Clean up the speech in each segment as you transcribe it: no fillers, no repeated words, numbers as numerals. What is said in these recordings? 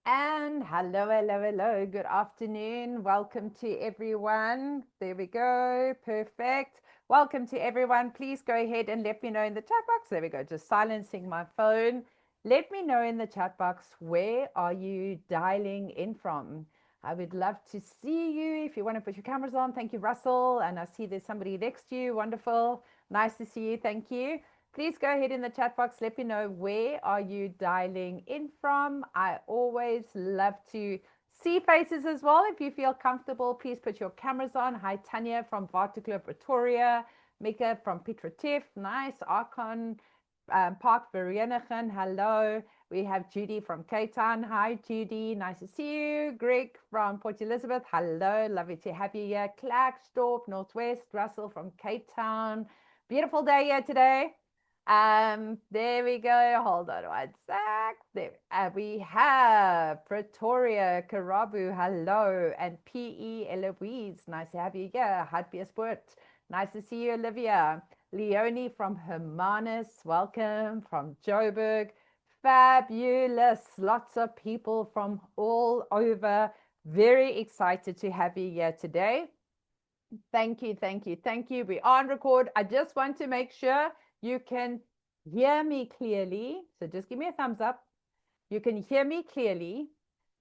And hello, hello, hello. Good afternoon. Welcome to everyone. There we go. Perfect. Welcome to everyone. Please go ahead and let me know in the chat box. There we go. Just silencing my phone. Let me know in the chat box, where are you dialing in from? I would love to see you. If you want to put your cameras on, thank you, Russell. And I see there's somebody next to you. Wonderful. Nice to see you. Thank you. Please go ahead in the chat box. Let me know, where are you dialing in from. I always love to see faces as well. If you feel comfortable, please put your cameras on. Hi, Tanya from Waterkloof, Pretoria. Mika from Piet Retief. Nice. Archon Park, Vereeniging. Hello. We have Judy from Cape Town. Hi, Judy. Nice to see you. Greg from Port Elizabeth. Hello. Lovely to have you here. Klerksdorp, Northwest. Russell from Cape Town. Beautiful day here today. There we go. Hold on one sec. There we have Pretoria, Karabu, hello, and PE Eloise. Nice to have you here. Hartbeespoort. Nice to see you, Olivia. Leonie from Hermanus, welcome. From Joburg. Fabulous. Lots of people from all over. Very excited to have you here today. Thank you, thank you, thank you. We are on record. I just want to make sure you can hear me clearly. So just give me a thumbs up. You can hear me clearly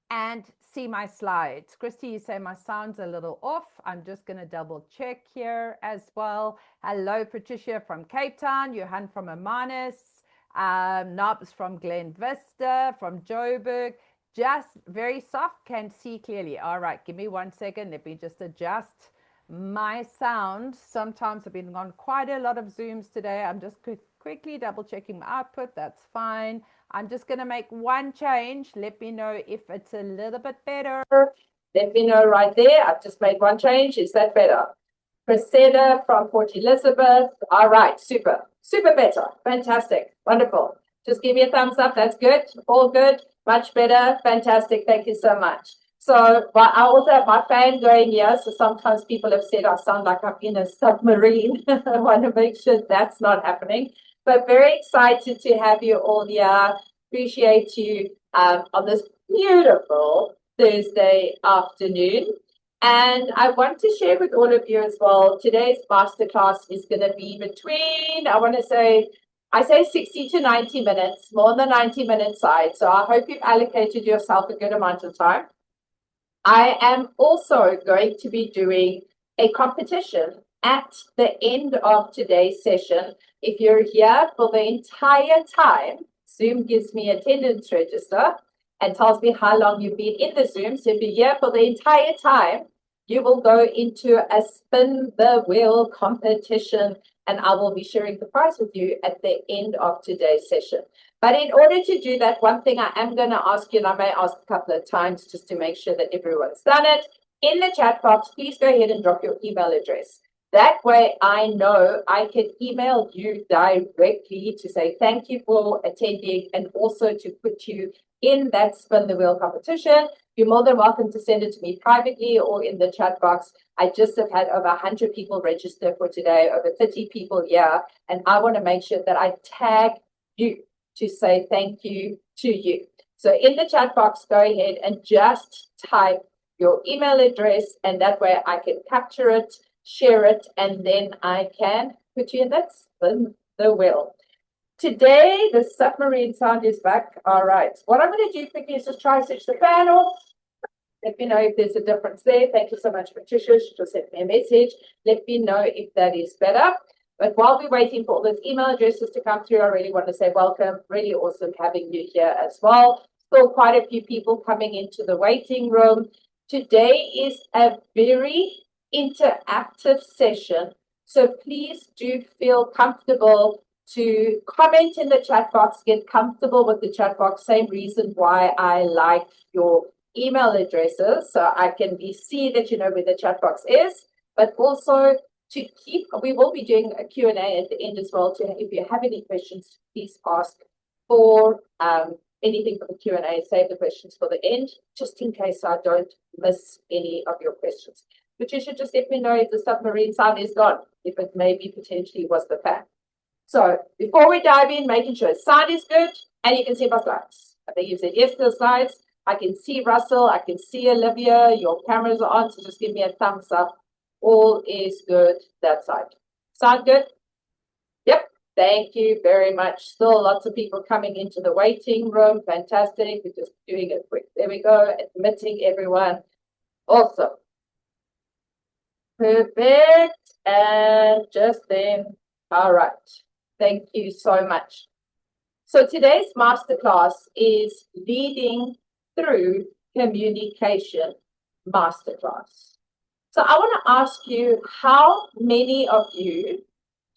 and see my slides. Christy, you say my sound's a little off. I'm just going to double check here as well. Hello, Patricia from Cape Town, Johan from Hermanus, Nobs from Glen Vista, from Joburg. Just very soft, can see clearly. All right, give me 1 second. Let me just adjust my sound. Sometimes I've been on quite a lot of Zooms today. I'm just quickly double checking my output. That's fine. I'm just going to make one change. Let me know if it's a little bit better. Let me know right there. I've just made one change. Is that better? Priscilla from Port Elizabeth. All right, super, super better. Fantastic, wonderful. Just give me a thumbs up. That's good. All good. Much better. Fantastic. Thank you so much. So, but I also have my fan going here. So sometimes people have said I sound like I'm in a submarine. I want to make sure that's not happening. But very excited to have you all here. Appreciate you on this beautiful Thursday afternoon. And I want to share with all of you as well, today's masterclass is going to be between, I say 60 to 90 minutes, more on the 90-minute side. So I hope you've allocated yourself a good amount of time. I am also going to be doing a competition at the end of today's session. If you're here for the entire time, Zoom gives me attendance register and tells me how long you've been in the Zoom. So if you're here for the entire time, you will go into a spin the wheel competition, and I will be sharing the prize with you at the end of today's session. But in order to do that, one thing I am going to ask you, and I may ask a couple of times just to make sure that everyone's done it, in the chat box, please go ahead and drop your email address. That way I know I can email you directly to say thank you for attending, and also to put you in that spin the wheel competition. You're more than welcome to send it to me privately or in the chat box. I just have had over 100 people register for today, over 30 people here, and I want to make sure that I tag you to say thank you to you. So in the chat box, go ahead and just type your email address, and that way I can capture it, share it, and then I can put you in that spin the wheel. Today, the submarine sound is back. All right. What I'm going to do quickly is just try to switch the fan off. Let me know if there's a difference there. Thank you so much, Patricia. She just sent me a message. Let me know if that is better. But while we're waiting for all those email addresses to come through, I really want to say welcome. Really awesome having you here as well. Still quite a few people coming into the waiting room. Today is a very interactive session, so please do feel comfortable to comment in the chat box. Get comfortable with the chat box. Same reason why I like your email addresses, so I can see that you know where the chat box is, but also to keep, we will be doing a Q&A at the end as well. If you have any questions, please ask for anything for the Q&A. Save the questions for the end, just in case I don't miss any of your questions. But you should just let me know if the submarine sound is gone, if it maybe potentially was the fan. So before we dive in, making sure sound is good, and you can see my slides. I think you said yes to the slides. I can see Russell. I can see Olivia. Your cameras are on, so just give me a thumbs up. All is good that side. Sound good? Yep. Thank you very much. Still lots of people coming into the waiting room. Fantastic. We're just doing it quick. There we go. Admitting everyone. Awesome. Perfect. And just then, all right. Thank you so much. So today's masterclass is leading through communication masterclass. So I want to ask you, how many of you,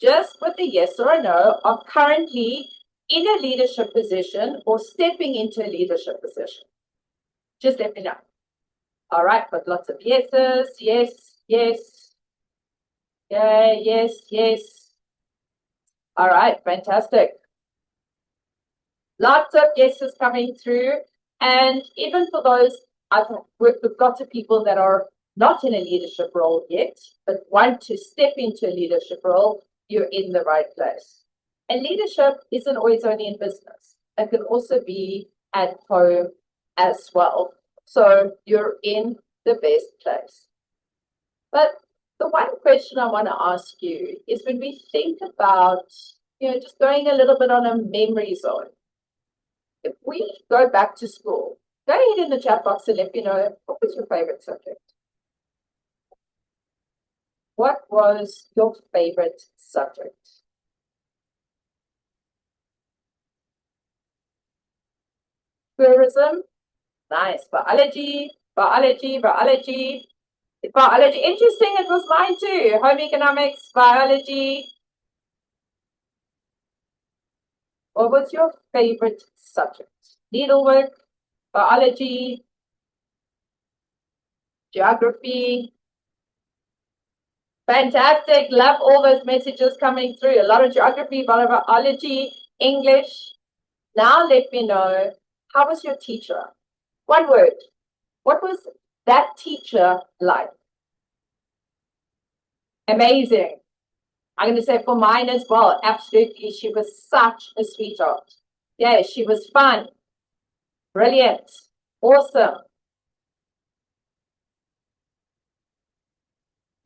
just with a yes or a no, are currently in a leadership position or stepping into a leadership position? Just let me know. All right, got lots of yeses, yes, yes. Yeah, yes, yes. All right, fantastic. Lots of yeses coming through. And even for those, I've worked with lots of people that are not in a leadership role yet, but want to step into a leadership role, you're in the right place. And leadership isn't always only in business. It can also be at home as well. So you're in the best place. But the one question I want to ask you is, when we think about, just going a little bit on a memory zone, if we go back to school, go ahead in the chat box and let me know, what was your favorite subject? What was your favorite subject? Tourism? Nice. Biology, biology, biology. Biology, interesting. It was mine too. Home economics, biology. What was your favorite subject? Needlework, biology, geography. Fantastic. Love all those messages coming through. A lot of geography, biology, English. Now let me know, how was your teacher? One word. What was that teacher like? Amazing. I'm going to say for mine as well. Absolutely. She was such a sweetheart. Yeah, she was fun. Brilliant. Awesome.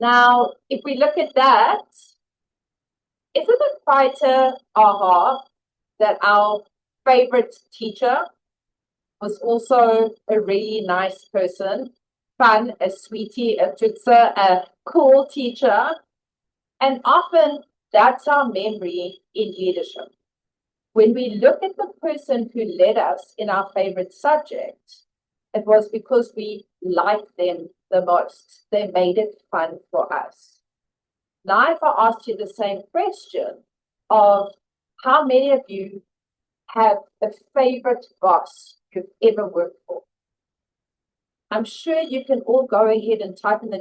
Now, if we look at that, isn't it quite a aha that our favorite teacher was also a really nice person, fun, a sweetie, a tutsa, a cool teacher? And often that's our memory in leadership. When we look at the person who led us in our favorite subject, it was because we liked them the most. They made it fun for us. Now, if I asked you the same question of, how many of you have a favorite boss you've ever worked for? I'm sure you can all go ahead and type in the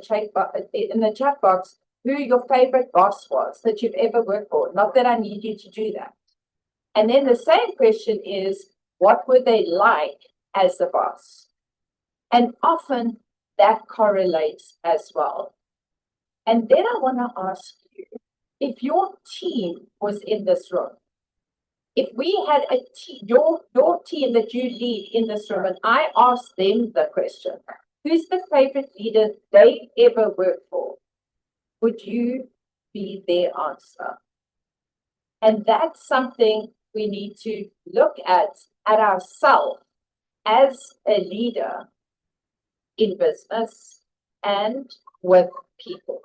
chat box who your favorite boss was that you've ever worked for. Not that I need you to do that. And then the same question is, what were they like as the boss? And often that correlates as well. And then I want to ask you, if your team was in this room, if we had a your team that you lead in this room, and I asked them the question, who's the favorite leader they ever worked for? Would you be their answer? And that's something we need to look at ourselves as a leader in business and with people.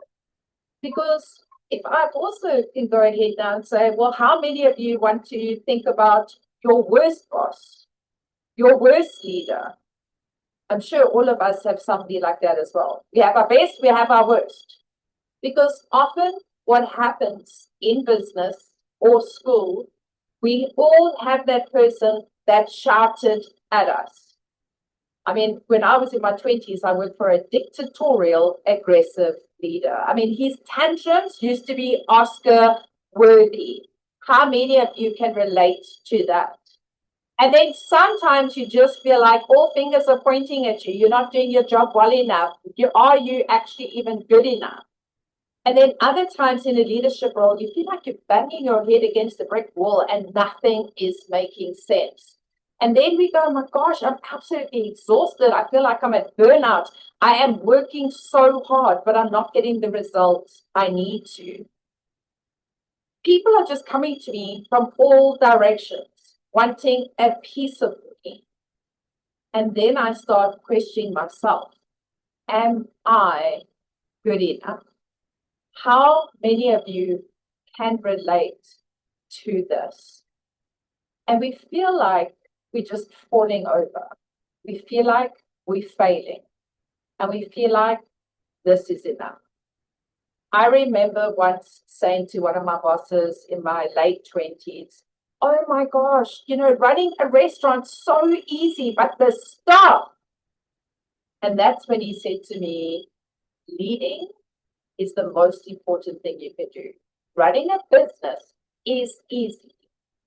Because if I also can go ahead now and say, well, how many of you want to think about your worst boss, your worst leader? I'm sure all of us have somebody like that as well. We have our best, we have our worst. Because often what happens in business or school, we all have that person that shouted at us. I mean, when I was in my 20s, I worked for a dictatorial, aggressive leader. I mean, his tantrums used to be Oscar worthy. How many of you can relate to that? And then sometimes you just feel like all fingers are pointing at you. You're not doing your job well enough. Are you actually even good enough? And then other times in a leadership role, you feel like you're banging your head against the brick wall and nothing is making sense. And then we go, oh my gosh, I'm absolutely exhausted. I feel like I'm at burnout. I am working so hard, but I'm not getting the results I need to. People are just coming to me from all directions, wanting a piece of me. And then I start questioning myself. Am I good enough? How many of you can relate to this? And we feel like we're just falling over. We feel like we're failing. And we feel like this is enough. I remember once saying to one of my bosses in my late 20s, oh my gosh, running a restaurant's so easy, but the staff. And that's when he said to me, leading is the most important thing you can do. Running a business is easy,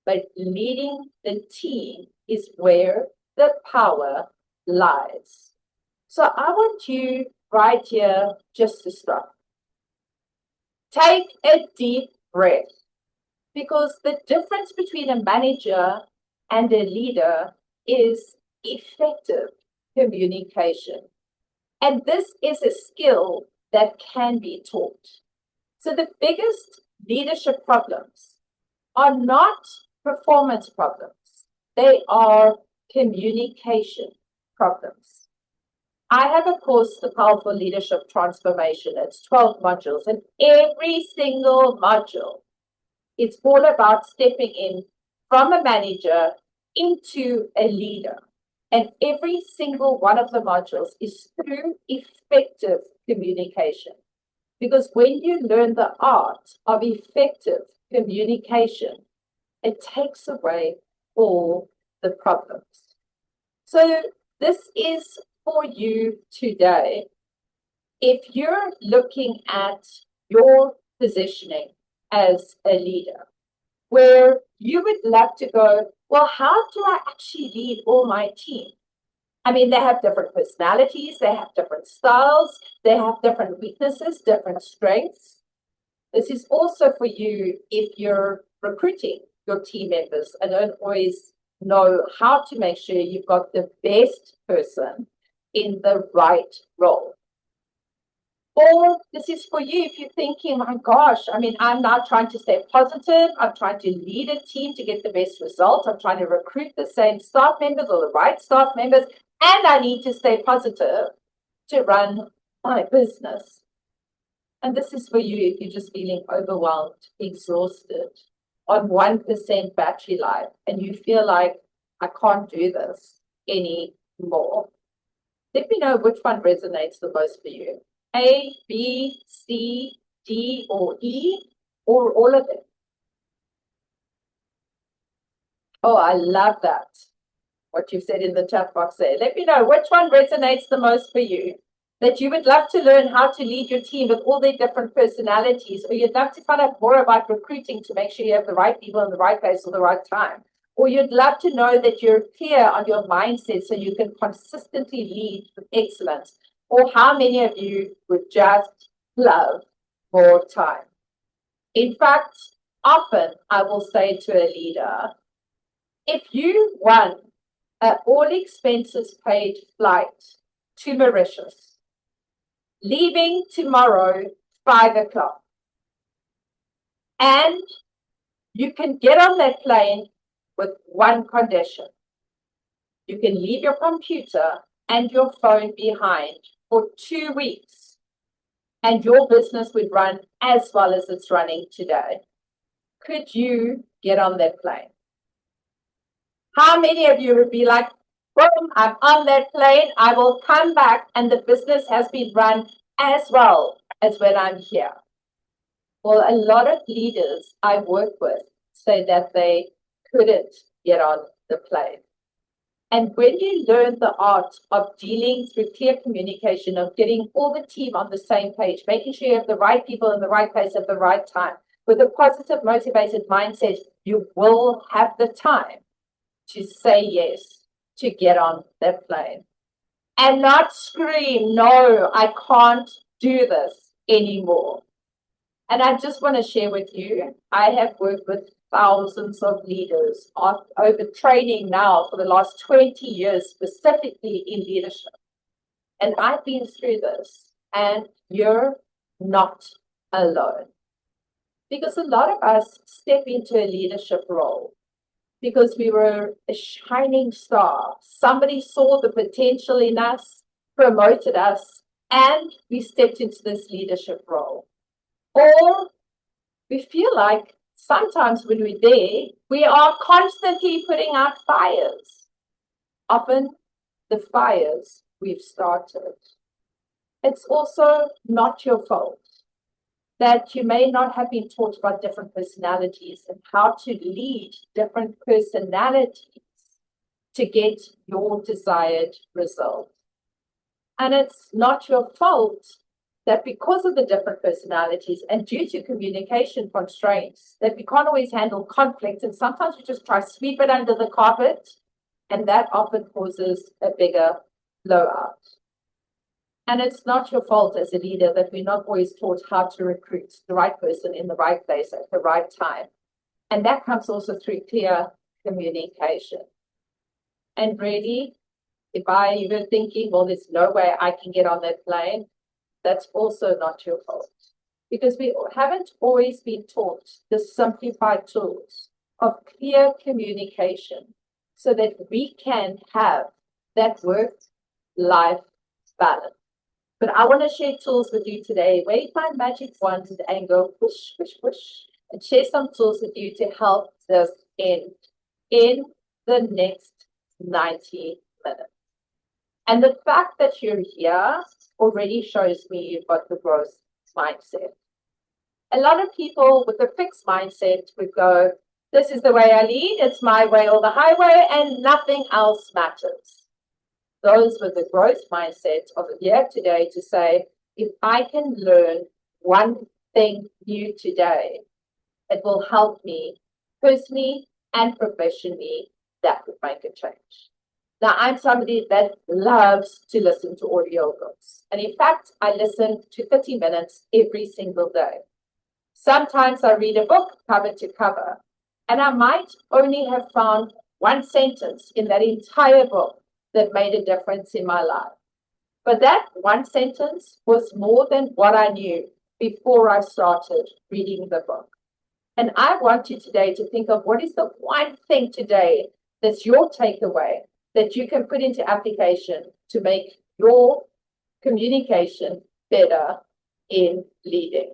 but leading the team is where the power lies. So I want you right here just to stop. Take a deep breath, because the difference between a manager and a leader is effective communication. And this is a skill that can be taught. So the biggest leadership problems are not performance problems. They are communication problems. I have a course, The Powerful Leadership Transformation. It's 12 modules, and every single module, it's all about stepping in from a manager into a leader. And every single one of the modules is through effective communication. Because when you learn the art of effective communication, it takes away all the problems. So this is for you today. If you're looking at your positioning as a leader, where you would love to go, well, how do I actually lead all my team? I mean, they have different personalities, they have different styles, they have different weaknesses, different strengths. This is also for you if you're recruiting your team members and don't always know how to make sure you've got the best person in the right role. Or this is for you if you're thinking, my gosh, I mean, I'm now trying to stay positive. I'm trying to lead a team to get the best result. I'm trying to recruit the same staff members or the right staff members. And I need to stay positive to run my business. And this is for you if you're just feeling overwhelmed, exhausted, on 1% battery life, and you feel like, I can't do this anymore. Let me know which one resonates the most for you. A, B, C, D, or E, or all of it. Oh, I love that. What you've said in the chat box there. Let me know which one resonates the most for you. That you would love to learn how to lead your team with all their different personalities, or you'd love to find out more about recruiting to make sure you have the right people in the right place at the right time. Or you'd love to know that you're clear on your mindset so you can consistently lead with excellence. Or how many of you would just love more time? In fact, often I will say to a leader, if you won an all expenses paid flight to Mauritius, leaving tomorrow 5 o'clock, and you can get on that plane with one condition. You can leave your computer and your phone behind for 2 weeks, and your business would run as well as it's running today. Could you get on that plane? How many of you would be like, boom, I'm on that plane, I will come back, and the business has been run as well as when I'm here? Well, a lot of leaders I work with say that they couldn't get on the plane. And when you learn the art of dealing through clear communication, of getting all the team on the same page, making sure you have the right people in the right place at the right time, with a positive, motivated mindset, you will have the time to say yes, to get on that plane. And not scream, no, I can't do this anymore. And I just want to share with you, I have worked with thousands of leaders over training now for the last 20 years, specifically in leadership. And I've been through this, and you're not alone. Because a lot of us step into a leadership role because we were a shining star. Somebody saw the potential in us, promoted us, and we stepped into this leadership role. Or we feel like sometimes when we're there, we are constantly putting out fires. Often the fires we've started. It's also not your fault that you may not have been taught about different personalities and how to lead different personalities to get your desired result. And it's not your fault that because of the different personalities and due to communication constraints, that we can't always handle conflict, and sometimes we just try to sweep it under the carpet, and that often causes a bigger blowout. And it's not your fault as a leader that we're not always taught how to recruit the right person in the right place at the right time. And that comes also through clear communication. And really, if I were thinking, well, there's no way I can get on that plane, that's also not your fault. Because we haven't always been taught the simplified tools of clear communication so that we can have that work-life balance. But I want to share tools with you today. Wave my magic wand and go push, push, push, and share some tools with you to help this end in the next 90 minutes. And the fact that you're here already shows me you've got the growth mindset. A lot of people with a fixed mindset would go, this is the way I lead, it's my way or the highway, and nothing else matters. Those with the growth mindset of here today to say, if I can learn one thing new today, it will help me personally and professionally, that would make a change. Now, I'm somebody that loves to listen to audio books. And in fact, I listen to 30 minutes every single day. Sometimes I read a book cover to cover, and I might only have found one sentence in that entire book that made a difference in my life. But that one sentence was more than what I knew before I started reading the book. And I want you today to think of what is the one thing today that's your takeaway that you can put into application to make your communication better in leading.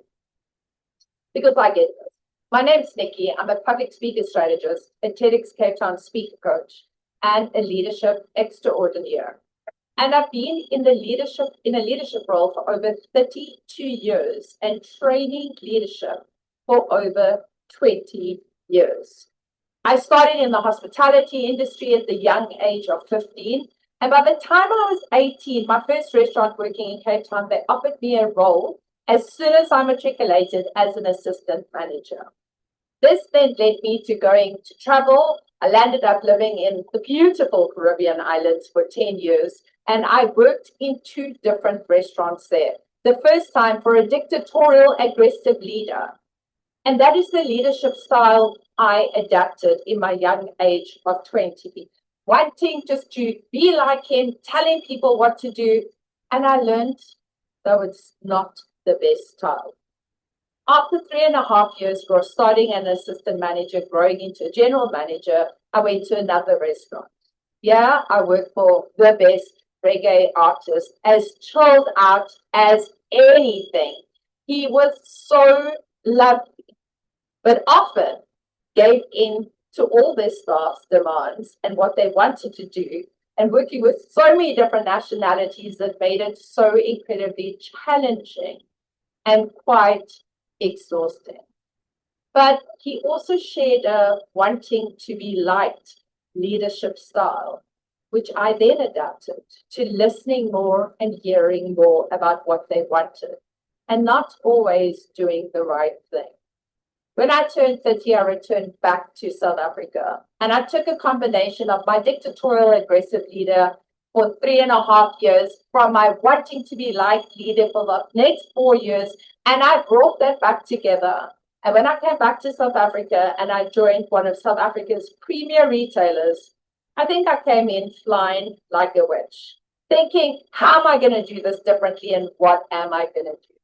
Because I get this. My name's Nikki. I'm a public speaker strategist, a TEDx Cape Town speaker coach, and a leadership extraordinaire. And I've been in a leadership role for over 32 years and training leadership for over 20 years. I started in the hospitality industry at the young age of 15. And by the time I was 18, my first restaurant working in Cape Town, they offered me a role as soon as I matriculated as an assistant manager. This then led me to going to travel. I landed up living in the beautiful Caribbean islands for 10 years, and I worked in 2 different restaurants there. The first time for a dictatorial, aggressive leader. And that is the leadership style I adapted in my young age of 20. Wanting just to be like him, telling people what to do. And I learned that it's not the best style. After 3.5 years for starting an assistant manager, growing into a general manager, I went to another restaurant. Yeah, I worked for the best reggae artist, as chilled out as anything. He was so lovely, but often gave in to all their staff's demands and what they wanted to do, and working with so many different nationalities that made it so incredibly challenging and quite exhausting. But he also shared a wanting to be liked leadership style, which I then adapted to listening more and hearing more about what they wanted and not always doing the right thing. When I turned 30, I returned back to South Africa, and I took a combination of my dictatorial aggressive leader for 3.5 years from my wanting to be liked leader for the next 4 years, and I brought that back together And when I came back to South Africa and I joined one of South Africa's premier retailers, I think I came in flying like a witch, thinking, how am I going to do this differently and what am I going to do?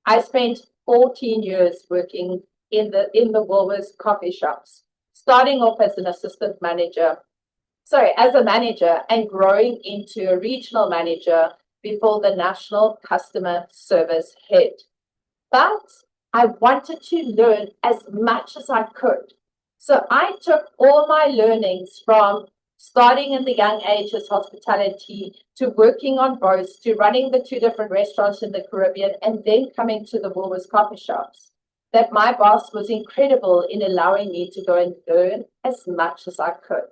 I spent 14 years working in the Woolworths coffee shops, starting off as an assistant manager, as a manager and growing into a regional manager before the national customer service head. But I wanted to learn as much as I could. So I took all my learnings from starting in the young age as hospitality to working on boats to running the 2 different restaurants in the Caribbean and then coming to the Woolworths coffee shops. That my boss was incredible in allowing me to go and learn as much as I could.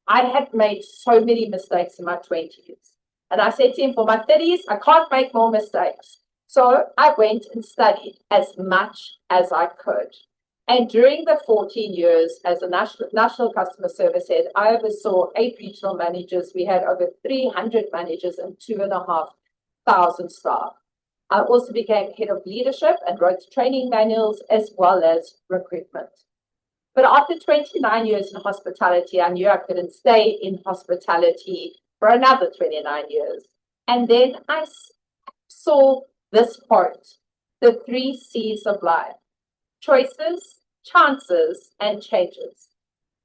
I had made so many mistakes in my 20s. And I said to him, for my 30s, I can't make more mistakes. So I went and studied as much as I could. And during the 14 years as a national customer service head, I oversaw 8 regional managers. We had over 300 managers and 2,500 staff. I also became head of leadership and wrote training manuals as well as recruitment. But after 29 years in hospitality, I knew I couldn't stay in hospitality for another 29 years. And then I saw this part, the 3 C's of life: choices, chances, and changes.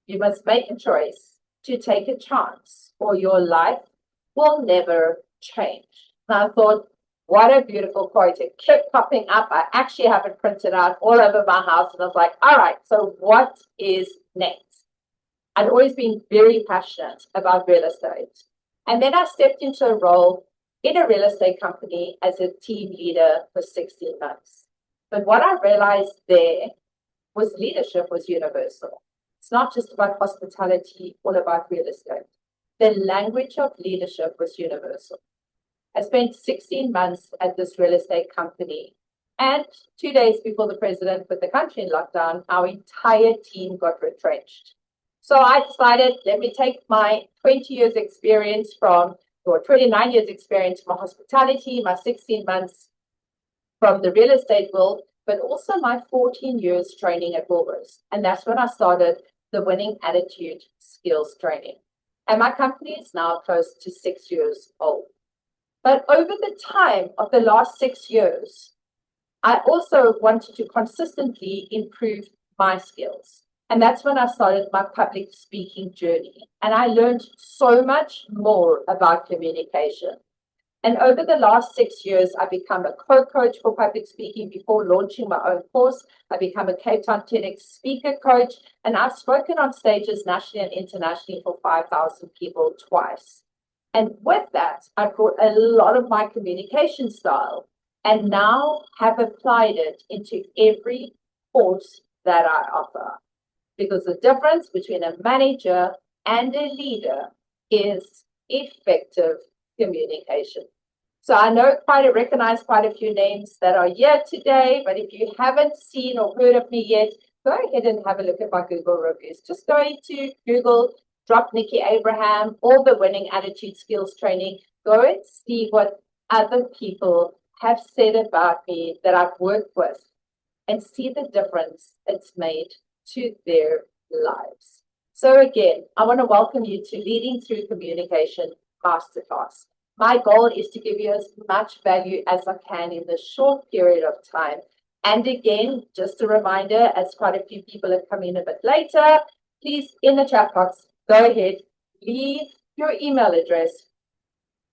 You must make a choice to take a chance or your life will never change. And I thought, what a beautiful quote. It kept popping up. I actually have it printed out all over my house. And I was like, all right, so what is next? I'd always been very passionate about real estate. And then I stepped into a role in a real estate company as a team leader for 16 months. But what I realized there was leadership was universal. It's not just about hospitality, all about real estate. The language of leadership was universal. I spent 16 months at this real estate company. And 2 days before the president put the country in lockdown, our entire team got retrenched. So I decided, let me take my 20 years experience or 29 years experience from hospitality, my 16 months from the real estate world, but also my 14 years training at Woolworths. And that's when I started the Winning Attitude Skills Training. And my company is now close to 6 years old. But over the time of the last 6 years, I also wanted to consistently improve my skills. And that's when I started my public speaking journey. And I learned so much more about communication. And over the last 6 years, I've become a co-coach for public speaking before launching my own course. I've become a Cape Town TEDx speaker coach. And I've spoken on stages nationally and internationally for 5,000 people twice. And with that, I brought a lot of my communication style and now have applied it into every course that I offer. Because the difference between a manager and a leader is effective communication. So I recognize quite a few names that are here today, but if you haven't seen or heard of me yet, go ahead and have a look at my Google reviews. Just go into Google, drop Nikki Abraham or the Winning Attitude Skills Training. Go and see what other people have said about me that I've worked with and see the difference it's made to their lives. So again, I want to welcome you to Leading Through Communication Masterclass. My goal is to give you as much value as I can in this short period of time. And again, just a reminder, as quite a few people have come in a bit later, please, in the chat box, go ahead, leave your email address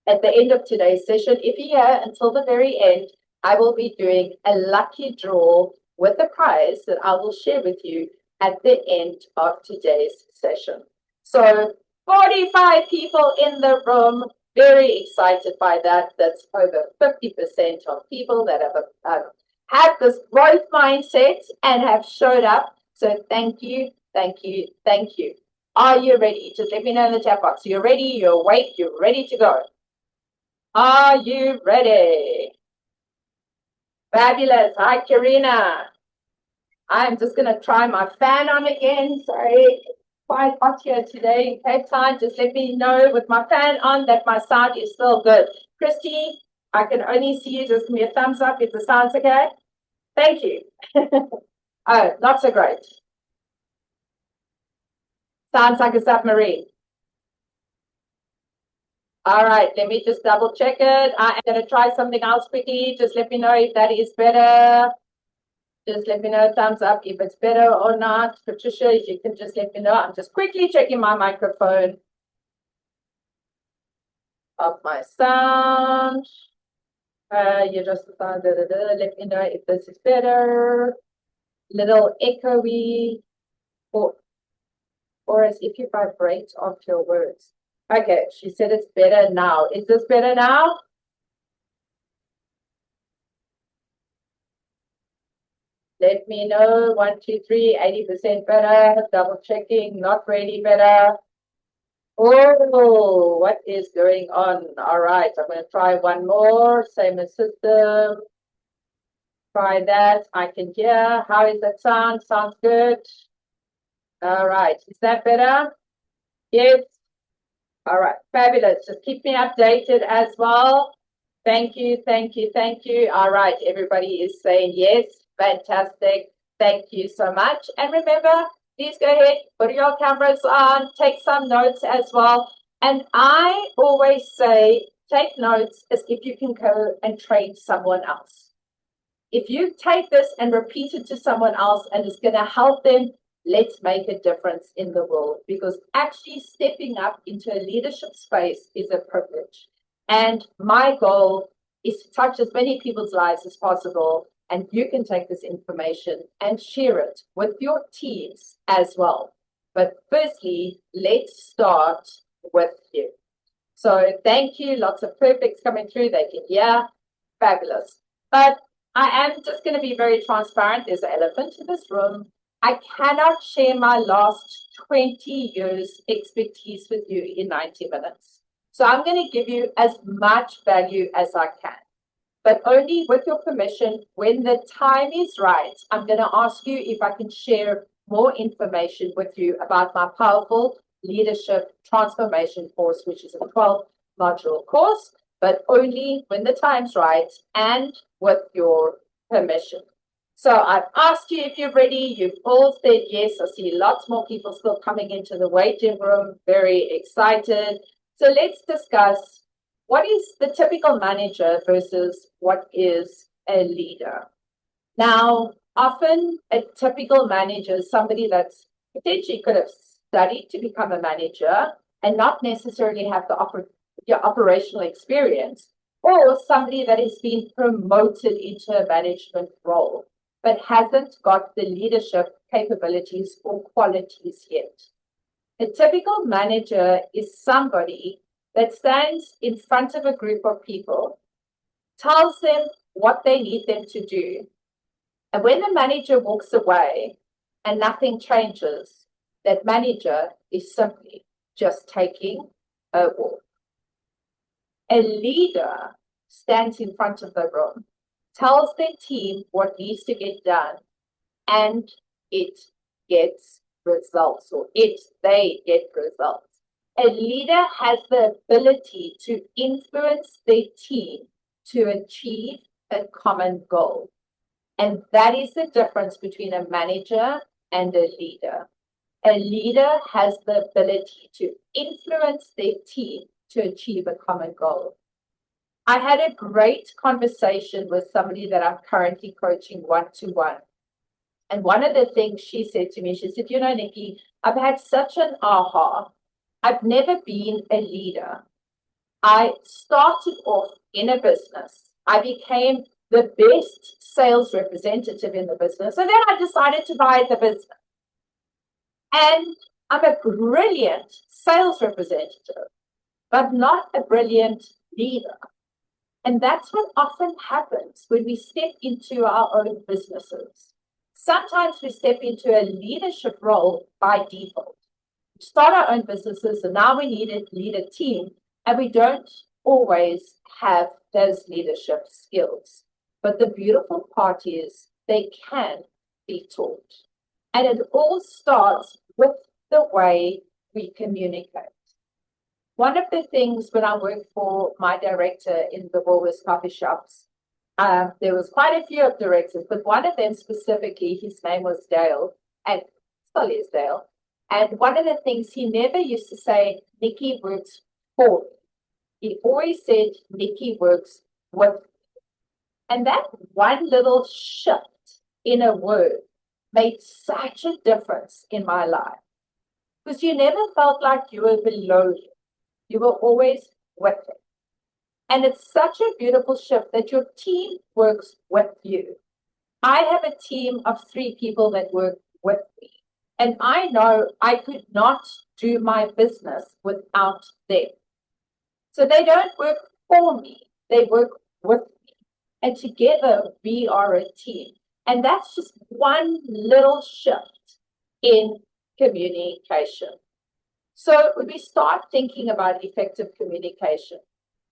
at the end of today's session. If you're here until the very end, I will be doing a lucky draw with a prize that I will share with you at the end of today's session. So 45 people in the room, very excited by that. That's over 50% of people that have had this growth mindset and have showed up. So thank you, thank you, thank you. Are you ready? Just let me know in the chat box. You're ready, you're awake, you're ready to go. Are you ready? Fabulous. Hi, Karina. I'm just going to try my fan on again. Sorry, quite hot here today in Cape Town. Just let me know with my fan on that my sound is still good. Christy, I can only see you. Just give me a thumbs up if the sound's okay. Thank you. Oh, not so great. Sounds like a submarine. All right, let me just double check it. I am going to try something else quickly. Just let me know if that is better. Just let me know, thumbs up, if it's better or not. Patricia, if you can just let me know. I'm just quickly checking my microphone of my sound. You just let me know if this is better. Little echoey, or as if you vibrate off your words. Okay, she said it's better now. Is this better now? Let me know. 1, 2, 3, 80% better. Double checking, not really better. Oh, what is going on? All right, I'm going to try one more. Same as system. Try that. I can hear. How is that sound? Sounds good. All right. Is that better? Yes. All right. Fabulous. Just keep me updated as well. Thank you. Thank you. Thank you. All right. Everybody is saying yes. Fantastic. Thank you so much. And remember, please go ahead, put your cameras on, take some notes as well. And I always say, take notes as if you can go and train someone else. If you take this and repeat it to someone else and it's going to help them, let's make a difference in the world, because actually stepping up into a leadership space is a privilege. And my goal is to touch as many people's lives as possible. And you can take this information and share it with your teams as well. But firstly, let's start with you. So thank you. Lots of perfects coming through. They can hear. Fabulous. But I am just going to be very transparent. There's an elephant in this room. I cannot share my last 20 years expertise with you in 90 minutes. So I'm going to give you as much value as I can, but only with your permission. When the time is right, I'm going to ask you if I can share more information with you about my powerful leadership transformation course, which is a 12-module course, but only when the time's right and with your permission. So I've asked you if you're ready. You've all said yes. I see lots more people still coming into the waiting room, very excited. So let's discuss what is the typical manager versus what is a leader. Now, often a typical manager is somebody that's potentially could have studied to become a manager and not necessarily have the operational experience, or somebody that has been promoted into a management role but hasn't got the leadership capabilities or qualities yet. A typical manager is somebody that stands in front of a group of people, tells them what they need them to do, and when the manager walks away and nothing changes, that manager is simply just taking a walk. A leader stands in front of the room, tells their team what needs to get done, and it gets results, or they get results. A leader has the ability to influence their team to achieve a common goal. And that is the difference between a manager and a leader. A leader has the ability to influence their team to achieve a common goal. I had a great conversation with somebody that I'm currently coaching one-to-one. And one of the things she said to me, she said, you know, Nikki, I've had such an aha. I've never been a leader. I started off in a business. I became the best sales representative in the business. And then I decided to buy the business. And I'm a brilliant sales representative, but not a brilliant leader. And that's what often happens when we step into our own businesses. Sometimes we step into a leadership role by default. We start our own businesses, and now we need to lead a team, and we don't always have those leadership skills. But the beautiful part is they can be taught. And it all starts with the way we communicate. One of the things when I worked for my director in the Woolworths coffee shops, there was quite a few of directors, but one of them specifically, his name was Dale, and still is Dale. And one of the things he never used to say, Nikki works for me. He always said, Nikki works with me. And that one little shift in a word made such a difference in my life. Because you never felt like you were below him. You were always with him. And it's such a beautiful shift that your team works with you. I have a team of 3 people that work with me. And I know I could not do my business without them. So they don't work for me, they work with me. And together we are a team. And that's just one little shift in communication. So when we start thinking about effective communication,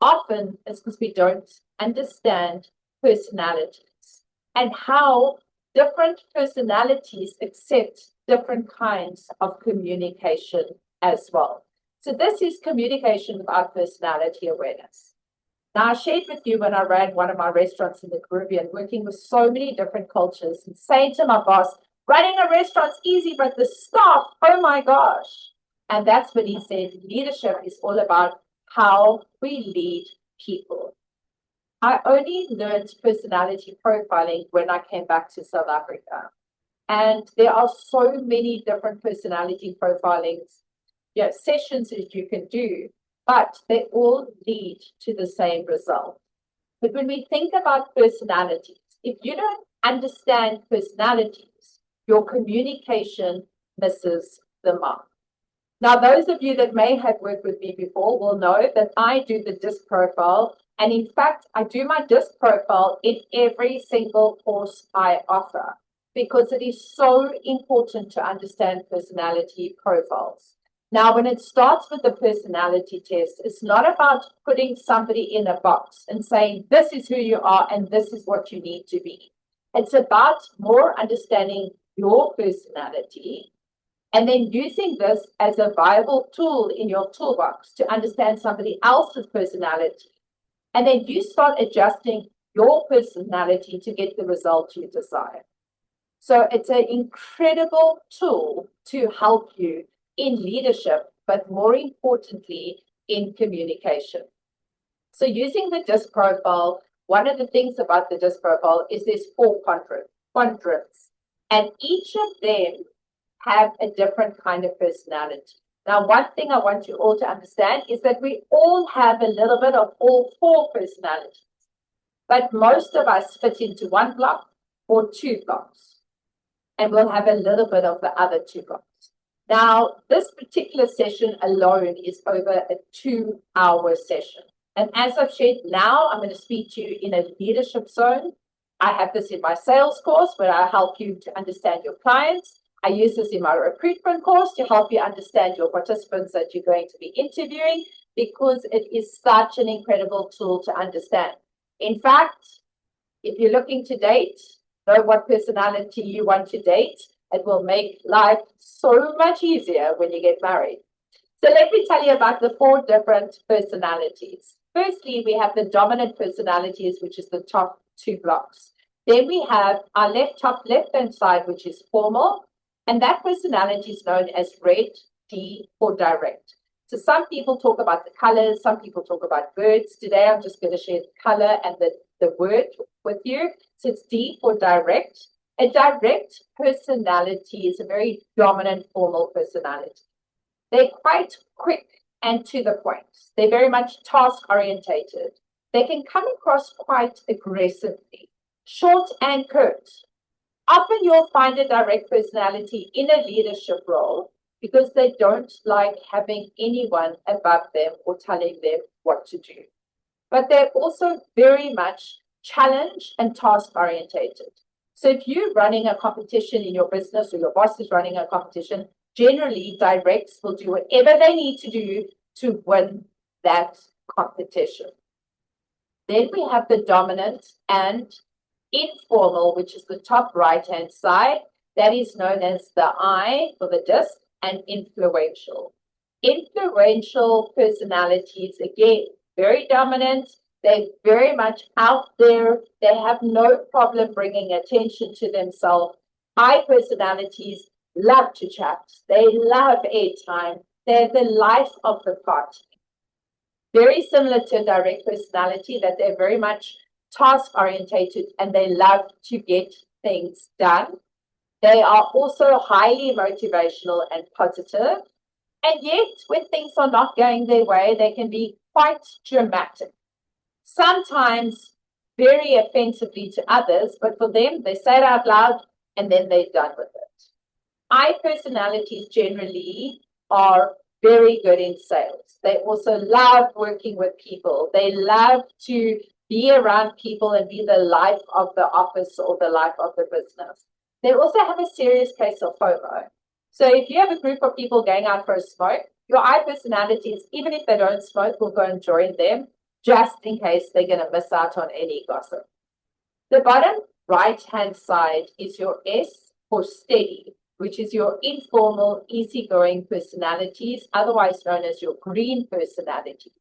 often it's because we don't understand personalities and how different personalities accept different kinds of communication as well. So this is communication about personality awareness. Now, I shared with you when I ran one of my restaurants in the Caribbean, working with so many different cultures and saying to my boss, running a restaurant's easy, but the staff, oh my gosh. And that's when he said, leadership is all about how we lead people. I only learned personality profiling when I came back to South Africa. And there are so many different personality profiling sessions that you can do, but they all lead to the same result. But when we think about personalities, if you don't understand personalities, your communication misses the mark. Now, those of you that may have worked with me before will know that I do the DISC profile. And in fact, I do my DISC profile in every single course I offer because it is so important to understand personality profiles. Now, when it starts with the personality test, it's not about putting somebody in a box and saying, this is who you are and this is what you need to be. It's about more understanding your personality and then using this as a viable tool in your toolbox to understand somebody else's personality. And then you start adjusting your personality to get the result you desire. So it's an incredible tool to help you in leadership, but more importantly, in communication. So using the DISC profile, one of the things about the DISC profile is there's 4 quadrants, and each of them have a different kind of personality. Now, one thing I want you all to understand is that we all have a little bit of all 4 personalities, but most of us fit into 1 block or 2 blocks, and we'll have a little bit of the other 2 blocks. Now, this particular session alone is over a 2-hour session. And as I've shared now, I'm going to speak to you in a leadership zone. I have this in my sales course where I help you to understand your clients. I use this in my recruitment course to help you understand your participants that you're going to be interviewing because it is such an incredible tool to understand. In fact, if you're looking to date, know what personality you want to date. It will make life so much easier when you get married. So let me tell you about the 4 different personalities. Firstly, we have the dominant personalities, which is the top 2 blocks. Then we have our top left-hand side, which is formal. And that personality is known as red, D, or direct. So some people talk about the colors, some people talk about words. Today, I'm just going to share the color and the word with you. So it's D for direct. A direct personality is a very dominant formal personality. They're quite quick and to the point. They're very much task-orientated. They can come across quite aggressively, short and curt. Often you'll find a direct personality in a leadership role because they don't like having anyone above them or telling them what to do. But they're also very much challenge and task-orientated. So if you're running a competition in your business or your boss is running a competition, generally directs will do whatever they need to do to win that competition. Then we have the dominant and informal, which is the top right-hand side. That is known as the I for the DISC, and influential. Influential personalities, again, very dominant, They're very much out there. They have no problem bringing attention to themselves. High personalities love to chat. They love airtime. They're the life of the party. Very similar to a direct personality, that they're very much task orientated and they love to get things done. They are also highly motivational and positive. And yet, when things are not going their way, they can be quite dramatic. Sometimes very offensively to others, but for them, they say it out loud and then they're done with it. High personalities generally are very good in sales. They also love working with people. They love to be around people and be the life of the office or the life of the business. They also have a serious case of FOMO. So if you have a group of people going out for a smoke, your high personalities, even if they don't smoke, will go and join them just in case they're going to miss out on any gossip. The bottom right-hand side is your S for steady, which is your informal, easygoing personalities, otherwise known as your green personalities.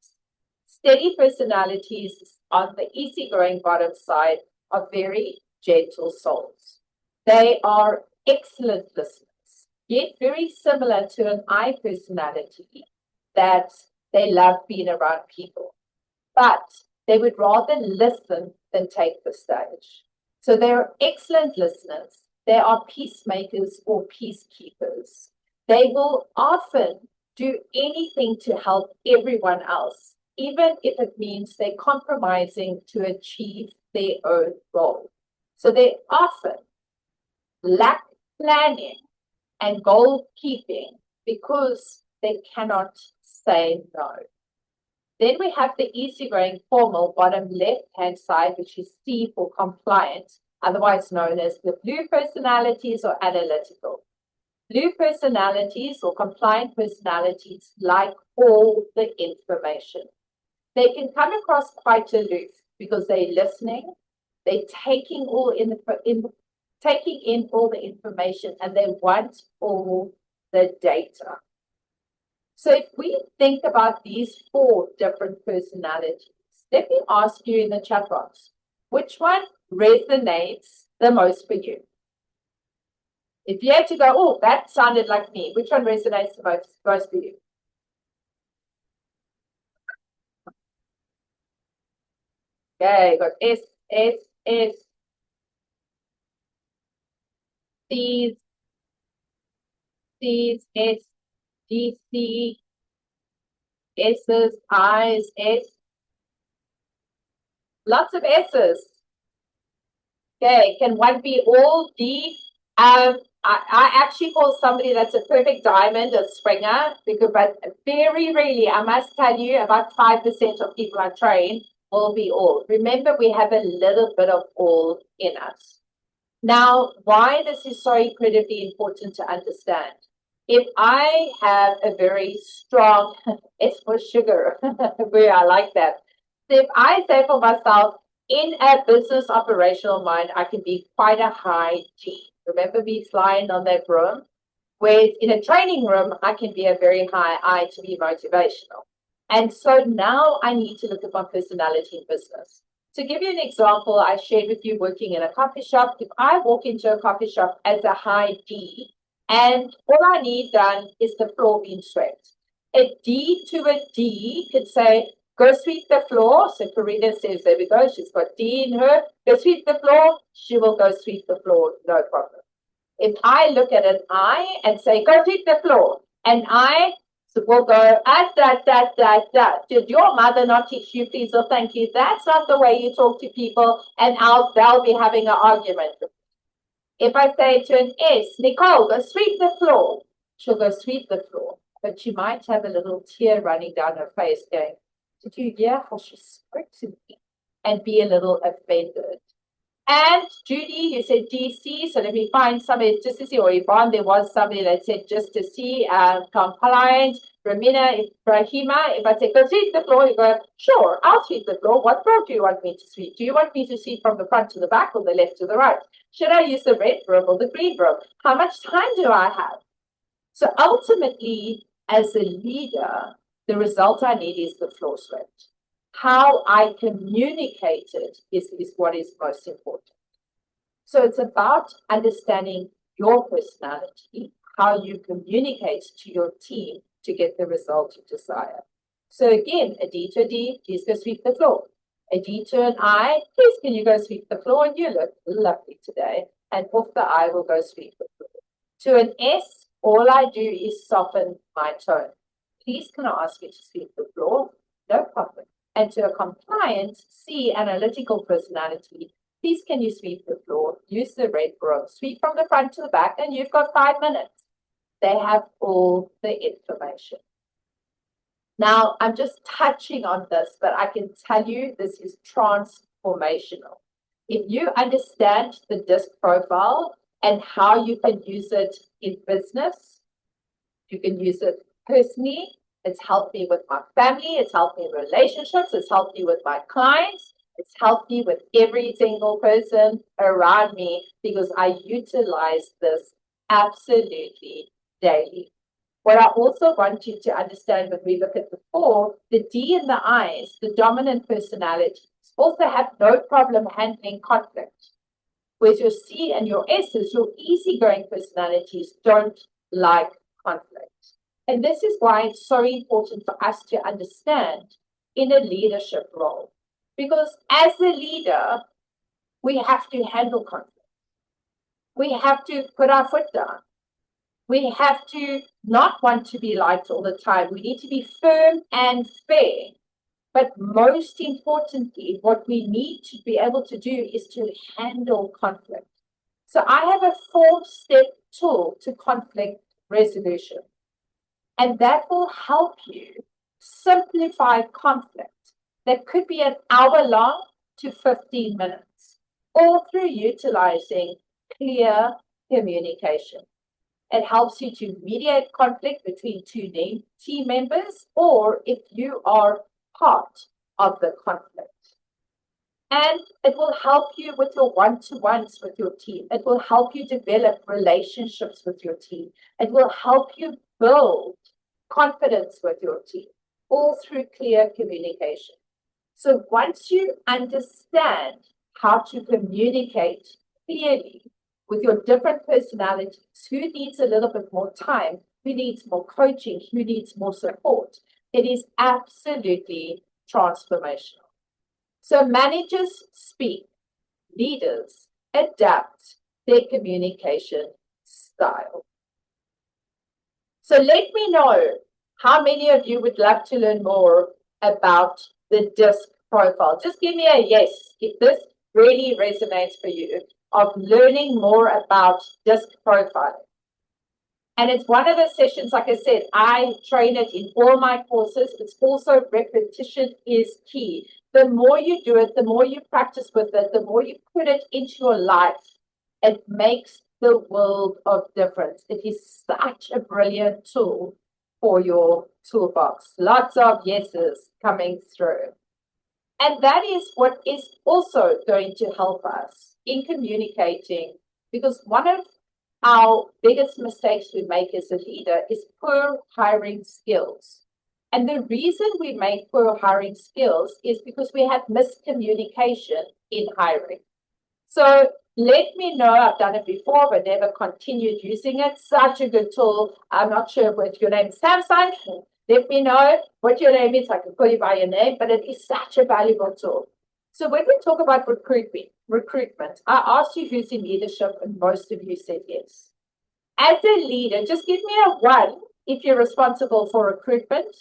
Steady personalities on the easygoing bottom side are very gentle souls. They are excellent listeners, yet very similar to an I personality, that they love being around people. But they would rather listen than take the stage. So they're excellent listeners. They are peacemakers or peacekeepers. They will often do anything to help everyone else, even if it means they're compromising to achieve their own goal. So they often lack planning and goal keeping because they cannot say no. Then we have the easygoing formal bottom left-hand side, which is C for compliant, otherwise known as the blue personalities or analytical. Blue personalities or compliant personalities like all the information. They can come across quite aloof because they're listening, they're taking in all the information, and they want all the data. So if we think about these 4 different personalities, let me ask you in the chat box, which one resonates the most for you? If you had to go, oh, that sounded like me, which one resonates the most for you? Okay, got S, S, S, C's, C's, S, D, C, S's, I's, S. Lots of S's. Okay, can one be all D? I actually call somebody that's a perfect diamond a springer, because, but very rarely, I must tell you, about 5% of people I train will be all. Remember, we have a little bit of all in us. Now, why this is so incredibly important to understand. If I have a very strong, it's for sugar, where I like that. So if I say for myself, in a business operational mind, I can be quite a high G. Remember me flying on that broom? Whereas in a training room, I can be a very high I to be motivational. And so now I need to look at my personality in business. To give you an example, I shared with you working in a coffee shop. If I walk into a coffee shop as a high D, and all I need done is the floor being swept. A D to a D could say, go sweep the floor. So Karina says, there we go. She's got D in her. Go sweep the floor. She will go sweep the floor. No problem. If I look at an I and say, go sweep the floor, and I will go, did your mother not teach you please or thank you? That's not the way you talk to people, and they'll be having an argument. If I say to an S, Nicole, go sweep the floor, she'll go sweep the floor. But she might have a little tear running down her face going, did you hear how she spoke to me? And be a little offended. And Judy, you said DC, so let me find somebody just to see, or Yvonne, there was somebody that said just to see, compliant. Ramina, Ibrahima, if I say, go sweep the floor, you go, sure, I'll sweep the floor. What floor do you want me to sweep? Do you want me to sweep from the front to the back or the left to the right? Should I use the red broom or the green broom? How much time do I have? So ultimately, as a leader, the result I need is the floor swept. how I communicate it is what is most important. So it's about understanding your personality, how you communicate to your team to get the result you desire. So again, Adita D, please go sweep the floor. Adita and I, please can you go sweep the floor? And you look lovely today. And off the I will go sweep the floor. To an S, all I do is soften my tone. Please can I ask you to sweep the floor? No problem. And to a compliant C, analytical personality, please can you sweep the floor? Use the red broom. Sweep from the front to the back, and you've got 5 minutes. They have all the information. Now, I'm just touching on this, but I can tell you this is transformational. If you understand the DISC profile and how you can use it in business, you can use it personally. It's helped me with my family. It's helped me in relationships. It's helped me with my clients. It's helped me with every single person around me because I utilize this absolutely daily. What I also want you to understand when we look at the 4, the D and the I's, the dominant personalities, also have no problem handling conflict. Whereas your C and your S's, your easygoing personalities, don't like conflict. And this is why it's so important for us to understand in a leadership role. Because as a leader, we have to handle conflict. We have to put our foot down. We have to not want to be liked all the time. We need to be firm and fair. But most importantly, what we need to be able to do is to handle conflict. So I have a 4-step tool to conflict resolution. And that will help you simplify conflict that could be an hour long to 15 minutes, all through utilizing clear communication. It helps you to mediate conflict between 2 team members, or if you are part of the conflict. And it will help you with your one-to-ones with your team. It will help you develop relationships with your team. It will help you build confidence with your team, all through clear communication. So once you understand how to communicate clearly with your different personalities, who needs a little bit more time, who needs more coaching, who needs more support, it is absolutely transformational. So managers speak, leaders adapt their communication style. So let me know how many of you would love to learn more about the DISC profile. Just give me a yes if this really resonates for you, of learning more about DISC profiling. And it's one of the sessions, like I said, I train it in all my courses. It's also repetition is key. The more you do it, the more you practice with it, the more you put it into your life, it makes the world of difference. It is such a brilliant tool for your toolbox. Lots of yeses coming through. And that is what is also going to help us in communicating, because one of our biggest mistakes we make as a leader is poor hiring skills. And the reason we make poor hiring skills is because we have miscommunication in hiring. So let me know. I've done it before, but never continued using it. Such a good tool. I'm not sure what your name is. Samsung. Let me know what your name is. I can call you by your name, but it is such a valuable tool. So when we talk about recruitment, I asked you who's in leadership, and most of you said yes. As a leader, just give me a 1 if you're responsible for recruitment,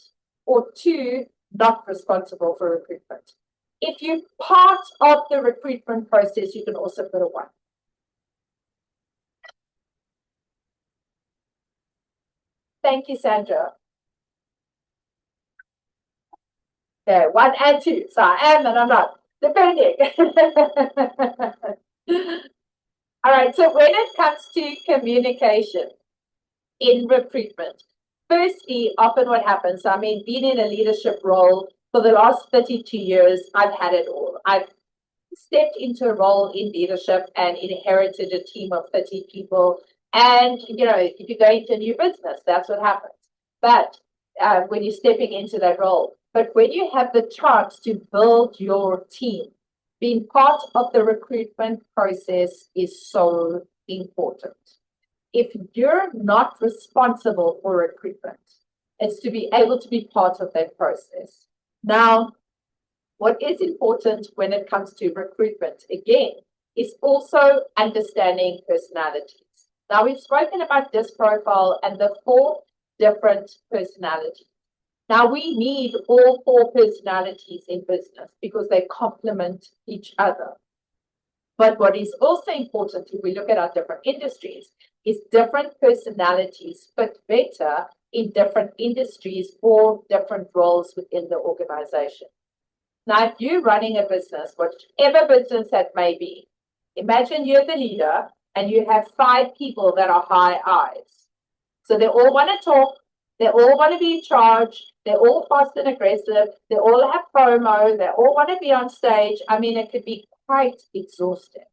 or 2, not responsible for recruitment. If you're part of the recruitment process, you can also put a 1. Thank you, Sandra. Okay, 1 and 2. So I am and I'm not, depending. All right, so when it comes to communication in recruitment, firstly, often what happens, I mean, being in a leadership role for the last 32 years, I've had it all. I've stepped into a role in leadership and inherited a team of 30 people. And, you know, if you go into a new business, that's what happens. But when you're stepping into that role. But when you have the chance to build your team, being part of the recruitment process is so important. If you're not responsible for recruitment, it's to be able to be part of that process. Now, what is important when it comes to recruitment, again, is also understanding personalities. Now, we've spoken about this profile and the 4 different personalities. Now, we need all 4 personalities in business because they complement each other. But what is also important, if we look at our different industries, is different personalities fit better in different industries or different roles within the organization. Now, if you're running a business, whatever business that may be, imagine you're the leader and you have 5 people that are high eyes. So they all want to talk, they all want to be in charge, they're all fast and aggressive, they all have promo, they all want to be on stage. I mean, it could be quite exhausting.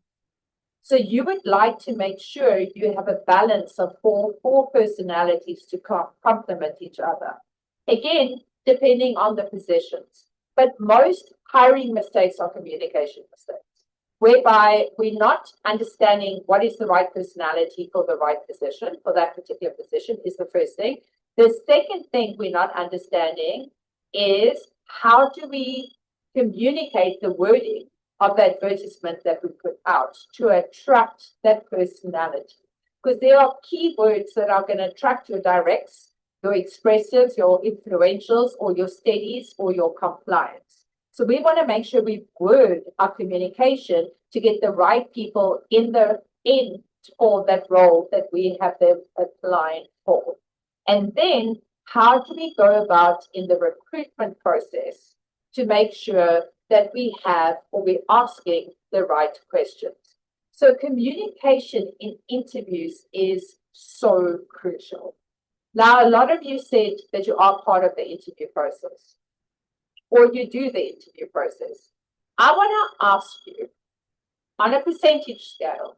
So you would like to make sure you have a balance of four personalities to complement each other. Again, depending on the positions. But most hiring mistakes are communication mistakes, whereby we're not understanding what is the right personality for the right position, for that particular position is the first thing. The second thing we're not understanding is how do we communicate the wording of the advertisement that we put out to attract that personality. Because there are keywords that are going to attract your directs, your expressives, your influentials, or your steadies, or your compliance. So we want to make sure we word our communication to get the right people in for that role that we have them applying for. And then how do we go about in the recruitment process to make sure that we have or we're asking the right questions? So communication in interviews is so crucial. Now, a lot of you said that you are part of the interview process or you do the interview process. I want to ask you on a percentage scale,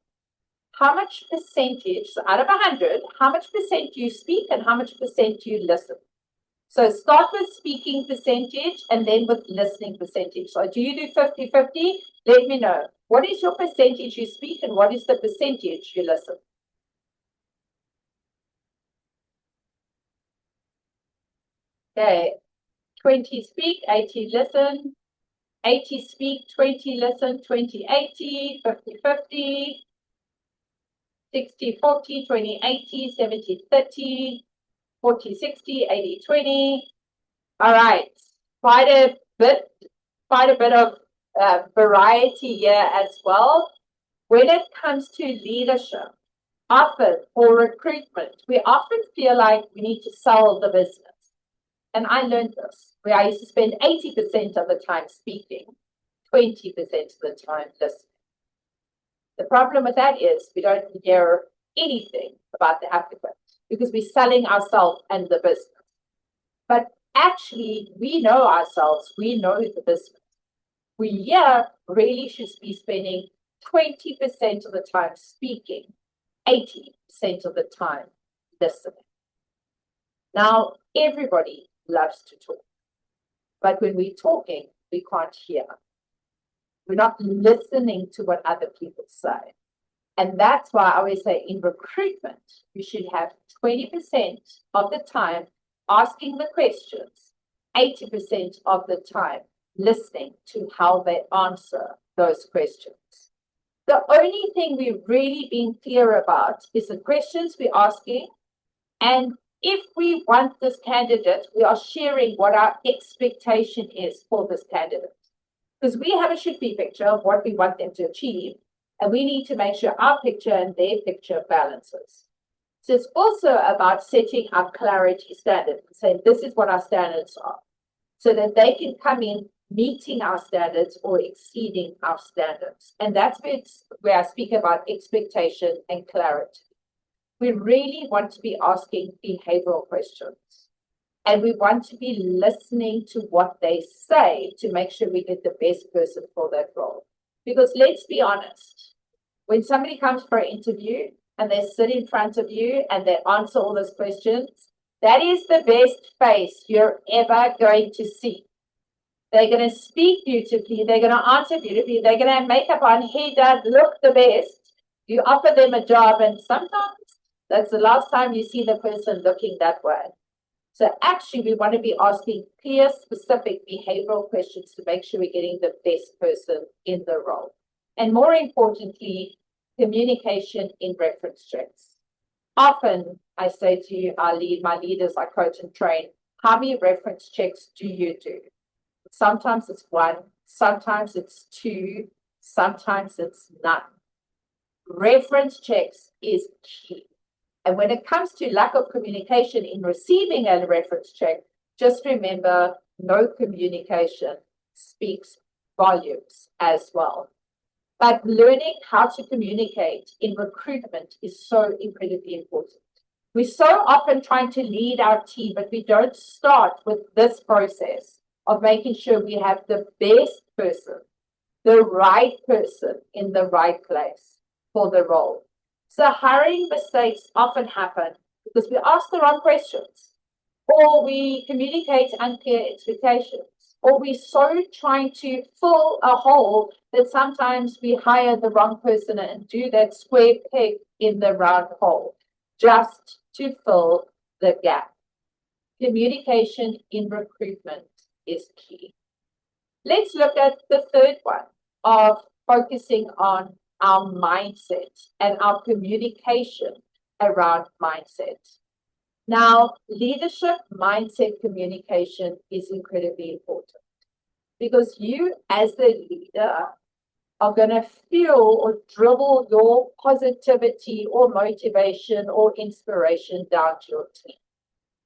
how much percentage, so out of 100, how much percent do you speak and how much percent do you listen? So start with speaking percentage and then with listening percentage. So do you do 50-50? Let me know. What is your percentage you speak and what is the percentage you listen? Okay, 20 speak, 80 listen. 80 speak, 20 listen, 20-80, 50-50. 60-40, 20-80, 70-30, 40-60, 80-20. All right, quite a bit of variety here as well. When it comes to leadership, often for recruitment, we often feel like we need to sell the business. And I learned this, where I used to spend 80% of the time speaking, 20% of the time listening. The problem with that is we don't hear anything about the applicant because we're selling ourselves and the business. But actually, we know ourselves, we know the business. We here really should be spending 20% of the time speaking, 80% of the time listening. Now, everybody loves to talk, but when we're talking, we can't hear. We're not listening to what other people say. And that's why I always say in recruitment, you should have 20% of the time asking the questions, 80% of the time listening to how they answer those questions. The only thing we've really been clear about is the questions we're asking. And if we want this candidate, we are sharing what our expectation is for this candidate. Because we have a should-be picture of what we want them to achieve, and we need to make sure our picture and their picture balances. So it's also about setting our clarity standards and saying this is what our standards are, so that they can come in meeting our standards or exceeding our standards. And that's where I speak about expectation and clarity. We really want to be asking behavioral questions. And we want to be listening to what they say to make sure we get the best person for that role. Because let's be honest, when somebody comes for an interview and they sit in front of you and they answer all those questions, that is the best face you're ever going to see. They're going to speak beautifully. They're going to answer beautifully. They're going to have makeup on, hair done, look the best. You offer them a job, and sometimes that's the last time you see the person looking that way. So actually, we want to be asking clear, specific behavioral questions to make sure we're getting the best person in the role. And more importantly, communication in reference checks. Often I say to you, my leaders, I coach and train, how many reference checks do you do? Sometimes it's 1, sometimes it's 2, sometimes it's none. Reference checks is key. And when it comes to lack of communication in receiving a reference check, just remember no communication speaks volumes as well. But learning how to communicate in recruitment is so incredibly important. We're so often trying to lead our team, but we don't start with this process of making sure we have the best person, the right person in the right place for the role. So hiring mistakes often happen because we ask the wrong questions, or we communicate unclear expectations, or we're so trying to fill a hole that sometimes we hire the wrong person and do that square peg in the round hole just to fill the gap. Communication in recruitment is key. Let's look at the third one of focusing on our mindset and our communication around mindset. Now, leadership mindset communication is incredibly important because you as the leader are going to fuel or dribble your positivity or motivation or inspiration down to your team.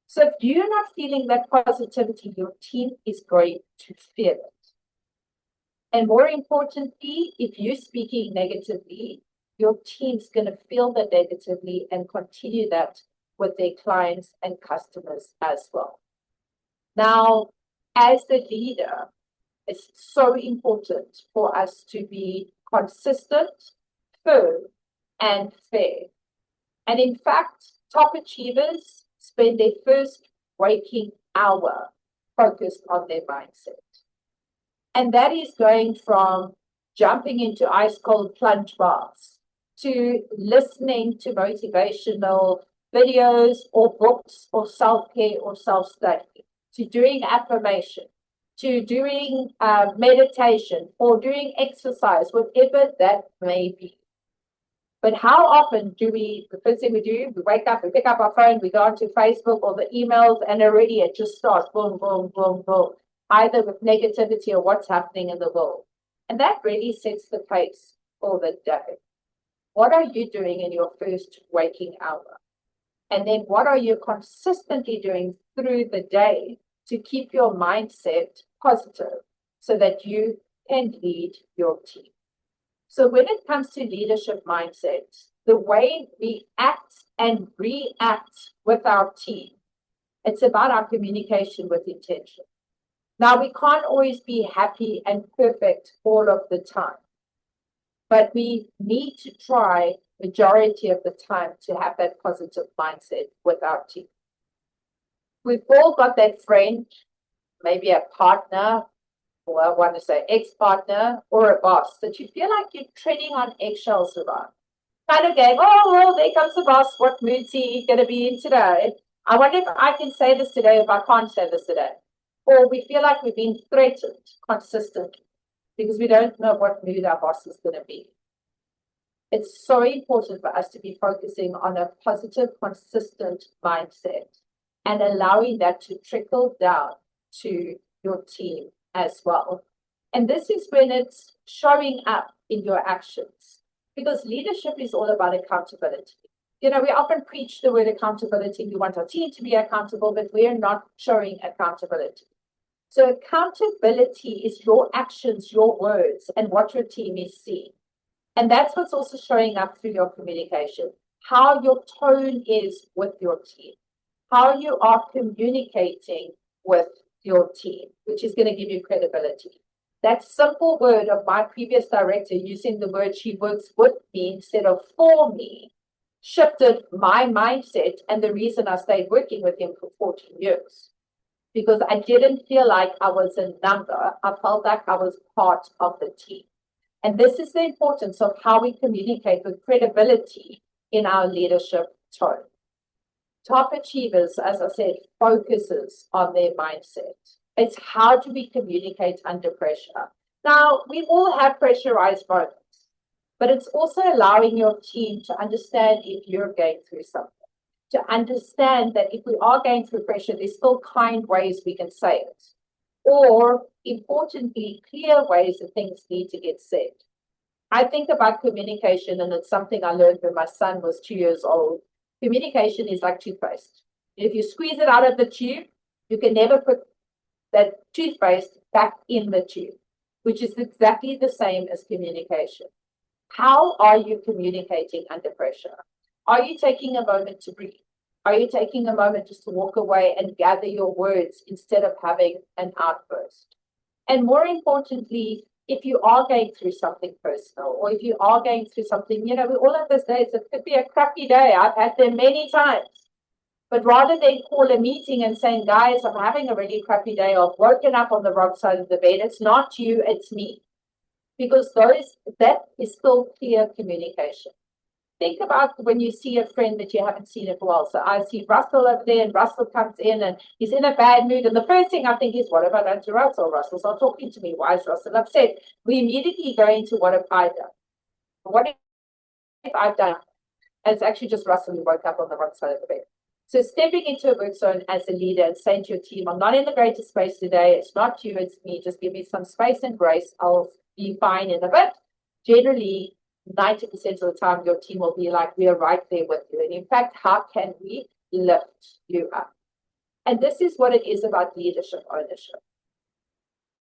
So if you're not feeling that positivity, your team is going to feel it. And more importantly, if you're speaking negatively, your team's going to feel that negatively and continue that with their clients and customers as well. Now, as the leader, it's so important for us to be consistent, firm, and fair. And in fact, top achievers spend their first waking hour focused on their mindset. And that is going from jumping into ice cold plunge baths to listening to motivational videos or books or self-care or self-study, to doing affirmation, to doing meditation or doing exercise, whatever that may be. But how often do the first thing we do, we wake up, we pick up our phone, we go onto Facebook or the emails, and already it just starts boom, boom, boom, boom, either with negativity or what's happening in the world. And that really sets the pace for the day. What are you doing in your first waking hour? And then what are you consistently doing through the day to keep your mindset positive so that you can lead your team? So when it comes to leadership mindset, the way we act and react with our team, it's about our communication with intention. Now, we can't always be happy and perfect all of the time, but we need to try majority of the time to have that positive mindset with our team. We've all got that friend, maybe a partner, or I want to say ex-partner or a boss that you feel like you're treading on eggshells around. Kind of going, oh, well, there comes the boss. What mood's he going to be in today? I wonder if I can say this today, if I can't say this today. Or we feel like we've been threatened consistently because we don't know what mood our boss is going to be. It's so important for us to be focusing on a positive, consistent mindset and allowing that to trickle down to your team as well. And this is when it's showing up in your actions, because leadership is all about accountability. You know, we often preach the word accountability. We want our team to be accountable, but we're not showing accountability. So accountability is your actions, your words, and what your team is seeing. And that's what's also showing up through your communication, how your tone is with your team, how you are communicating with your team, which is going to give you credibility. That simple word of my previous director using the word she works with me instead of for me shifted my mindset and the reason I stayed working with him for 14 years. because I didn't feel like I was a number. I felt like I was part of the team. And this is the importance of how we communicate with credibility in our leadership tone. Top achievers, as I said, focuses on their mindset. It's how do we communicate under pressure. Now, we all have pressurized moments, but it's also allowing your team to understand if you're going through something, to understand that if we are going through pressure, there's still kind ways we can say it, or importantly, clear ways that things need to get said. I think about communication, and it's something I learned when my son was 2 years old. Communication is like toothpaste. If you squeeze it out of the tube, you can never put that toothpaste back in the tube, which is exactly the same as communication. How are you communicating under pressure? Are you taking a moment to breathe? Are you taking a moment just to walk away and gather your words instead of having an outburst? And more importantly, if you are going through something personal, or if you are going through something, we all have those days. It could be a crappy day. I've had them many times. But rather than call a meeting and saying, guys, I'm having a really crappy day, I've woken up on the wrong side of the bed, it's not you, it's me. Because that is still clear communication. Think about when you see a friend that you haven't seen in a while. So I see Russell over there, and Russell comes in and he's in a bad mood. And the first thing I think is, what have I done to Russell? Russell's not talking to me. Why is Russell upset? We immediately go into what have I done? What if I've done? And it's actually just Russell who woke up on the wrong side of the bed. So stepping into a work zone as a leader and saying to your team, I'm not in the greatest space today. It's not you, it's me. Just give me some space and grace. I'll be fine in a bit. Generally, 90% of the time, your team will be like, we are right there with you. And in fact, how can we lift you up? And this is what it is about leadership ownership.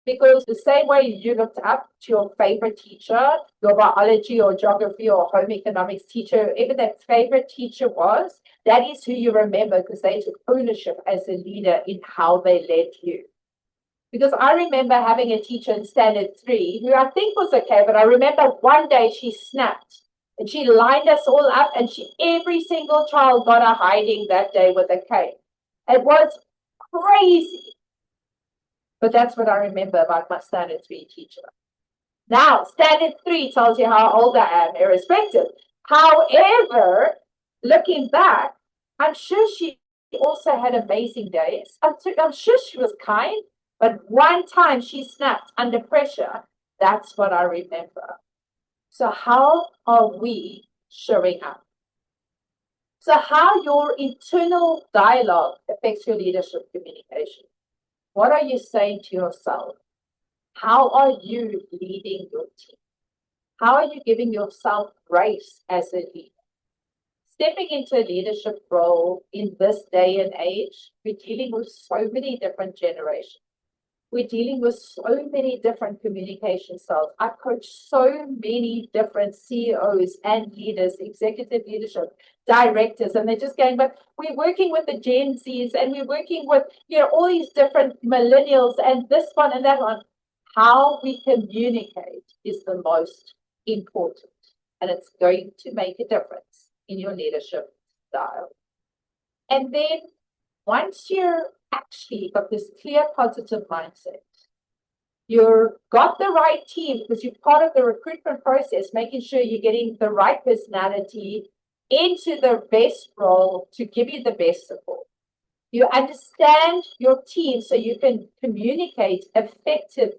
Because the same way you looked up to your favorite teacher, your biology or geography or home economics teacher, whoever that favorite teacher was, that is who you remember, because they took ownership as a leader in how they led you. Because I remember having a teacher in standard 3 who I think was okay, but I remember one day she snapped and she lined us all up, and every single child got a hiding that day with a cane. It was crazy. But that's what I remember about my standard 3 teacher. Now, standard 3 tells you how old I am, irrespective. However, looking back, I'm sure she also had amazing days. I'm sure she was kind. But one time she snapped under pressure. That's what I remember. So how are we showing up? So how your internal dialogue affects your leadership communication. What are you saying to yourself? How are you leading your team? How are you giving yourself grace as a leader? Stepping into a leadership role in this day and age, we're dealing with so many different generations. We're dealing with so many different communication styles. I coach so many different CEOs and leaders, executive leadership, directors, and they're just going, but we're working with the Gen Zs, and we're working with, all these different millennials and this one and that one. How we communicate is the most important, and it's going to make a difference in your leadership style. And then once you're actually got this clear positive mindset, you've got the right team, because you're part of the recruitment process, making sure you're getting the right personality into the best role to give you the best support. You understand your team so you can communicate effectively.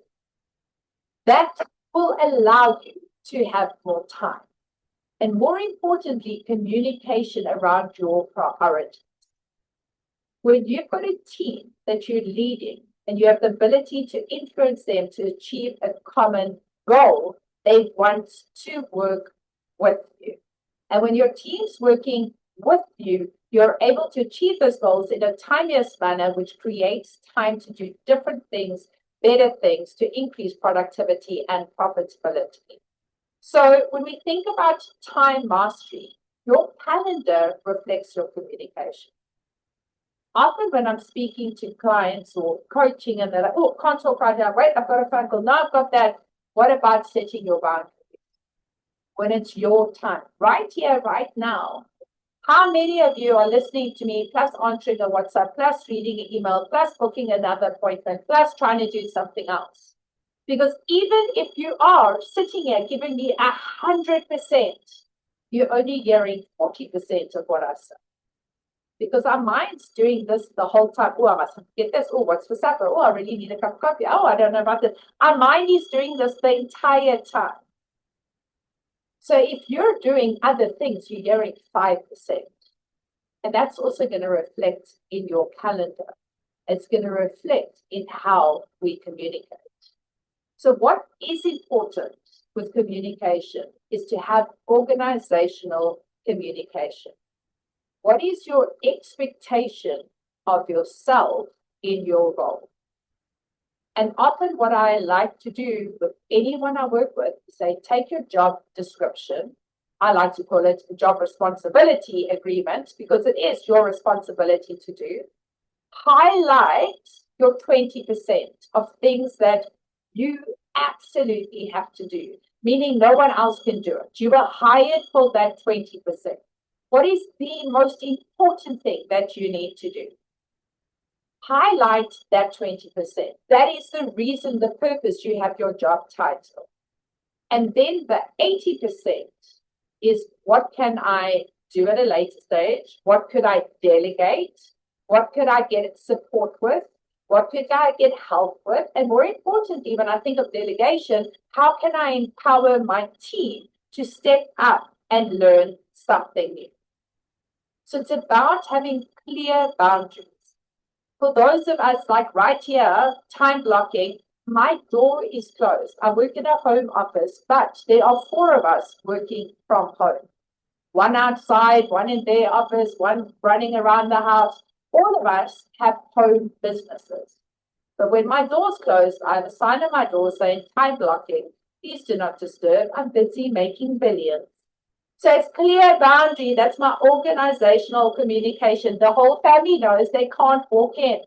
That will allow you to have more time. And more importantly, communication around your priorities. When you've got a team that you're leading and you have the ability to influence them to achieve a common goal, they want to work with you. And when your team's working with you, you're able to achieve those goals in a timeless manner, which creates time to do different things, better things, to increase productivity and profitability. So when we think about time mastery, your calendar reflects your communication. Often when I'm speaking to clients or coaching, and they're like, oh, can't talk right now. Wait, I've got a phone call. No, I've got that. What about setting your boundaries? When it's your time, right here, right now, How many of you are listening to me, plus answering a WhatsApp, plus reading an email, plus booking another appointment, plus trying to do something else? Because even if you are sitting here giving me 100%, you're only hearing 40% of what I say. Because our mind's doing this the whole time. Oh, I must get this. Oh, what's for supper? Oh, I really need a cup of coffee. Oh, I don't know about this. Our mind is doing this the entire time. So if you're doing other things, you're hearing 5%. And that's also going to reflect in your calendar. It's going to reflect in how we communicate. So what is important with communication is to have organizational communication. What is your expectation of yourself in your role? And often what I like to do with anyone I work with is say, take your job description. I like to call it a job responsibility agreement because it is your responsibility to do. Highlight your 20% of things that you absolutely have to do, meaning no one else can do it. You were hired for that 20%. What is the most important thing that you need to do? Highlight that 20%. That is the reason, the purpose you have your job title. And then the 80% is what can I do at a later stage? What could I delegate? What could I get support with? What could I get help with? And more importantly, when I think of delegation, how can I empower my team to step up and learn something new? So it's about having clear boundaries. For those of us like right here, time blocking, my door is closed. I work in a home office, but there are 4 of us working from home. One outside, one in their office, one running around the house. All of us have home businesses. But when my door's closed, I have a sign on my door saying time blocking. Please do not disturb. I'm busy making billions. So it's clear boundary. That's my organizational communication. The whole family knows they can't walk in.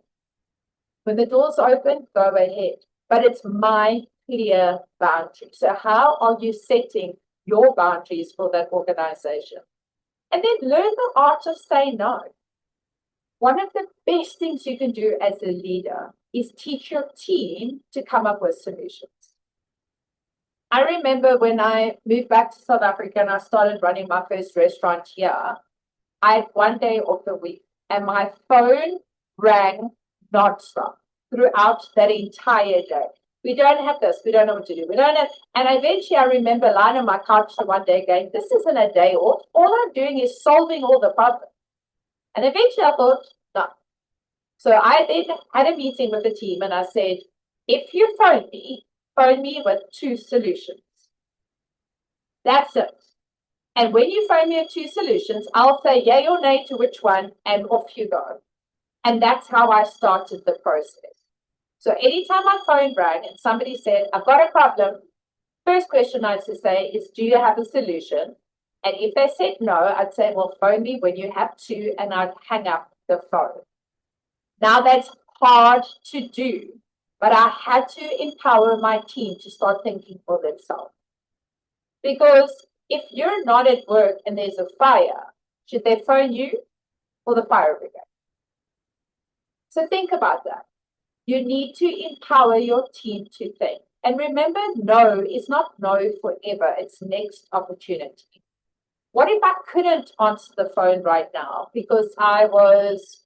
When the door's open, go ahead. But it's my clear boundary. So how are you setting your boundaries for that organization? And then learn the art of saying no. One of the best things you can do as a leader is teach your team to come up with solutions. I remember when I moved back to South Africa and I started running my first restaurant here, I had one day off the week and my phone rang nonstop throughout that entire day. We don't have this. We don't know what to do. We don't have. And eventually I remember lying on my couch one day going, this isn't a day off. All I'm doing is solving all the problems. And eventually I thought, no. So I then had a meeting with the team and I said, if you phone me with 2 solutions. That's it. And when you phone me with 2 solutions, I'll say yay or nay to which one and off you go. And that's how I started the process. So anytime my phone rang and somebody said, I've got a problem, first question I used to say is, do you have a solution? And if they said no, I'd say, well, phone me when you have to, and I'd hang up the phone. Now that's hard to do, but I had to empower my team to start thinking for themselves. Because if you're not at work and there's a fire, should they phone you or the fire brigade? So think about that. You need to empower your team to think. And remember, no is not no forever. It's next opportunity. What if I couldn't answer the phone right now because I was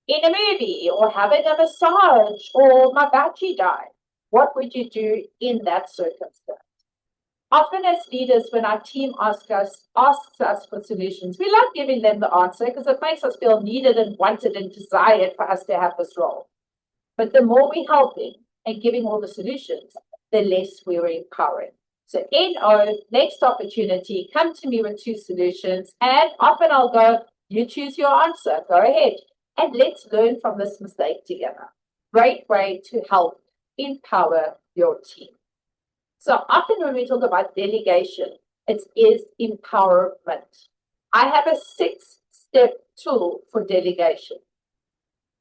in a movie or having a massage or my battery died? What would you do in that circumstance? Often as leaders, when our team asks us for solutions, we love giving them the answer because it makes us feel needed and wanted and desired for us to have this role. But the more we're helping and giving all the solutions, the less we're empowering. So NO, next opportunity, come to me with 2 solutions. And often I'll go, you choose your answer, go ahead. And let's learn from this mistake together. Great way to help empower your team. So often when we talk about delegation, it is empowerment. I have a 6-step tool for delegation.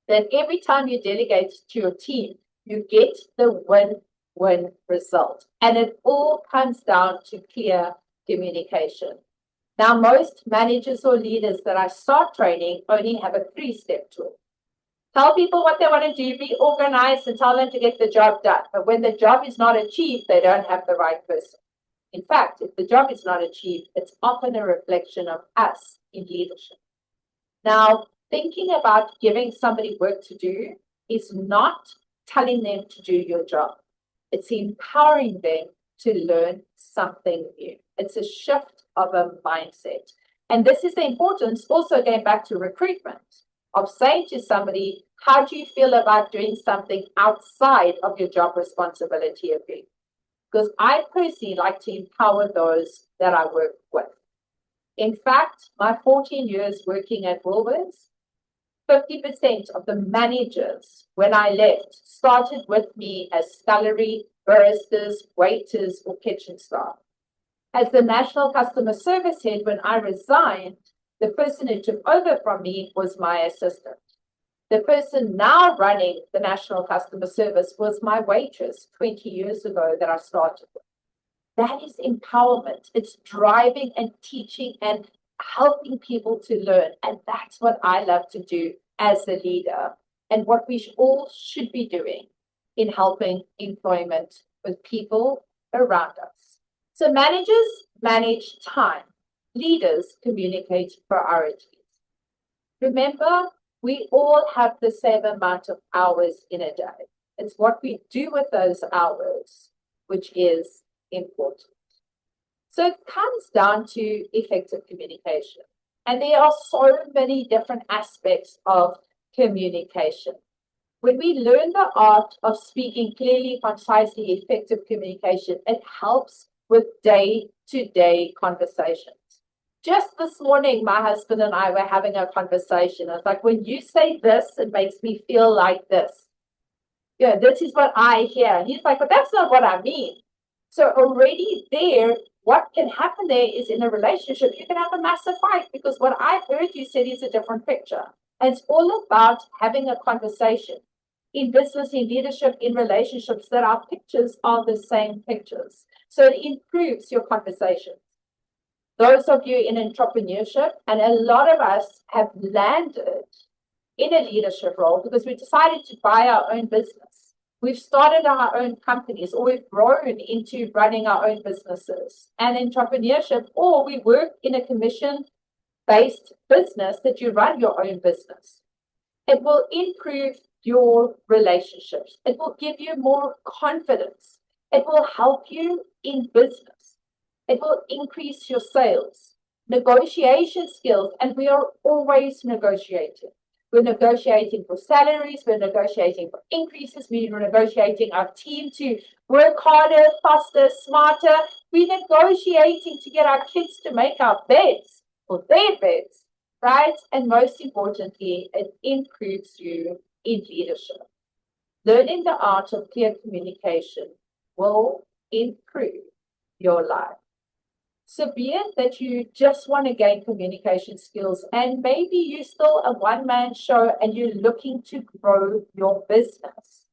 That every time you delegate to your team, you get the win-win result. And it all comes down to clear communication. Now, most managers or leaders that I start training only have a 3-step tool. Tell people what they want to do, be organized, and tell them to get the job done. But when the job is not achieved, they don't have the right person. In fact, if the job is not achieved, it's often a reflection of us in leadership. Now, thinking about giving somebody work to do is not telling them to do your job. It's empowering them to learn something new. It's a shift of a mindset. And this is the importance, also going back to recruitment, of saying to somebody, how do you feel about doing something outside of your job responsibility of you? Because I personally like to empower those that I work with. In fact, my 14 years working at Woolworths, 50% of the managers, when I left, started with me as salary, baristas, waiters, or kitchen staff. As the National Customer Service Head, when I resigned, the person who took over from me was my assistant. The person now running the National Customer Service was my waitress 20 years ago that I started with. That is empowerment. It's driving and teaching and helping people to learn. And that's what I love to do as a leader, and what we all should be doing in helping employment with people around us. So managers manage time. Leaders communicate priorities. Remember, we all have the same amount of hours in a day. It's what we do with those hours, which is important. So it comes down to effective communication. And there are so many different aspects of communication. When we learn the art of speaking clearly, concisely, effective communication, it helps with day-to-day conversations. Just this morning, my husband and I were having a conversation. I was like, when you say this, it makes me feel like this. Yeah, this is what I hear. And he's like, but that's not what I mean. So already there, what can happen there is in a relationship, you can have a massive fight because what I've heard you said is a different picture. And it's all about having a conversation in business, in leadership, in relationships, that our pictures are the same pictures. So it improves your conversations. Those of you in entrepreneurship, and a lot of us have landed in a leadership role because we decided to buy our own business. We've started our own companies, or we've grown into running our own businesses and entrepreneurship, or we work in a commission-based business that you run your own business. It will improve your relationships. It will give you more confidence. It will help you in business. It will increase your sales, negotiation skills, and we are always negotiating. We're negotiating for salaries, we're negotiating for increases, we're negotiating our team to work harder, faster, smarter. We're negotiating to get our kids to make our beds or their beds, right? And most importantly, it improves you in leadership. Learning the art of clear communication will improve your life. So be it that you just want to gain communication skills, and maybe you're still a one-man show and you're looking to grow your business.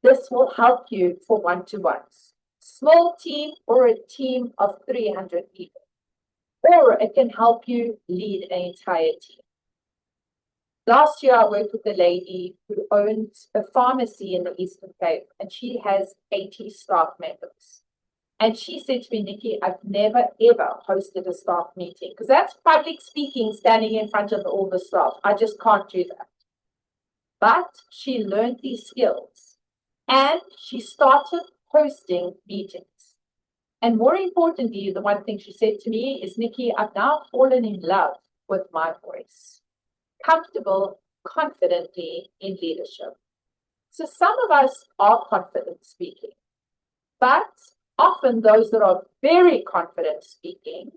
This will help you for one-to-ones. Small team or a team of 300 people. Or it can help you lead an entire team. Last year, I worked with a lady who owns a pharmacy in the Eastern Cape, and she has 80 staff members. And she said to me, Nikki, I've never, ever hosted a staff meeting because that's public speaking, standing in front of all the staff. I just can't do that. But she learned these skills and she started hosting meetings. And more importantly, the one thing she said to me is, Nikki, I've now fallen in love with my voice. Comfortable, confidently in leadership. So some of us are confident speaking, but often those that are very confident speaking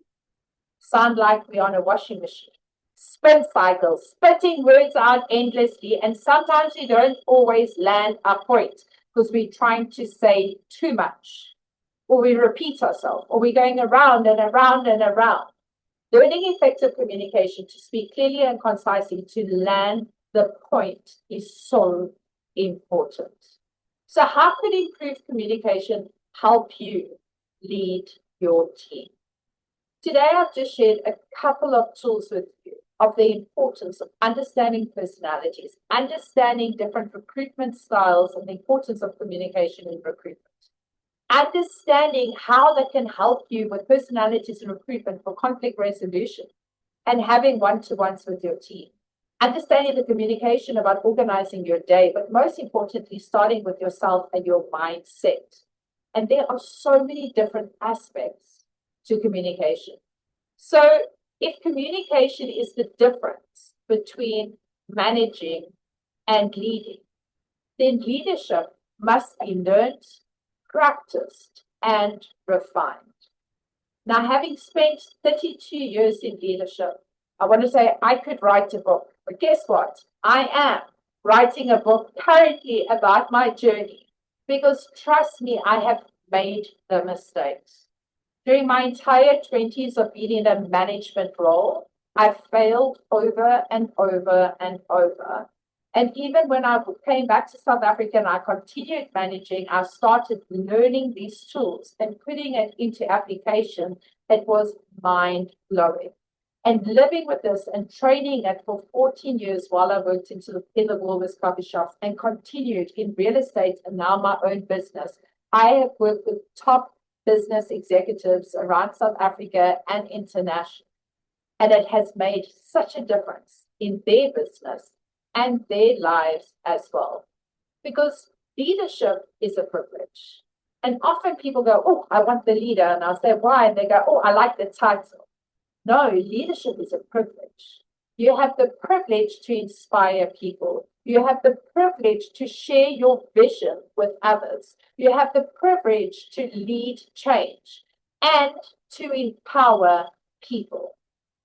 sound like we're on a washing machine. Spin cycles, spitting words out endlessly, and sometimes we don't always land our point because we're trying to say too much, or we repeat ourselves, or we're going around and around and around. Learning effective communication to speak clearly and concisely to land the point is so important. So how could improved communication help you lead your team? Today, I've just shared a couple of tools with you of the importance of understanding personalities, understanding different recruitment styles, and the importance of communication in recruitment. Understanding how that can help you with personalities and recruitment for conflict resolution and having one-to-ones with your team. Understanding the communication about organizing your day, but most importantly, starting with yourself and your mindset. And there are so many different aspects to communication. So if communication is the difference between managing and leading, then leadership must be learned, practiced, and refined. Now, having spent 32 years in leadership, I want to say I could write a book, but guess what? I am writing a book currently about my journey because trust me, I have made the mistakes. During my entire 20s of being in a management role, I failed over and over and over. And even when I came back to South Africa and I continued managing, I started learning these tools and putting it into application. It was mind blowing. And living with this and training it for 14 years while I worked in the Woolworths coffee shops and continued in real estate and now my own business, I have worked with top business executives around South Africa and international. And it has made such a difference in their business and their lives as well. Because leadership is a privilege. And often people go, oh, I want the leader. And I'll say, why? And they go, oh, I like the title. No, leadership is a privilege. You have the privilege to inspire people. You have the privilege to share your vision with others. You have the privilege to lead change and to empower people.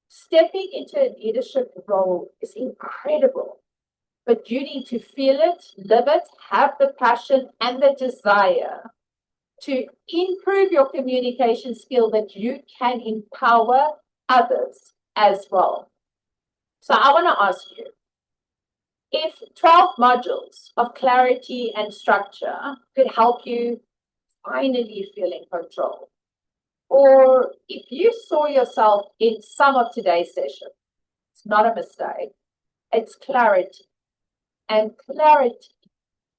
Stepping into a leadership role is incredible, but you need to feel it, live it, have the passion and the desire to improve your communication skill that you can empower others as well. So I want to ask you, if 12 modules of clarity and structure could help you finally feel in control, or if you saw yourself in some of today's session, it's not a mistake, it's clarity. And clarity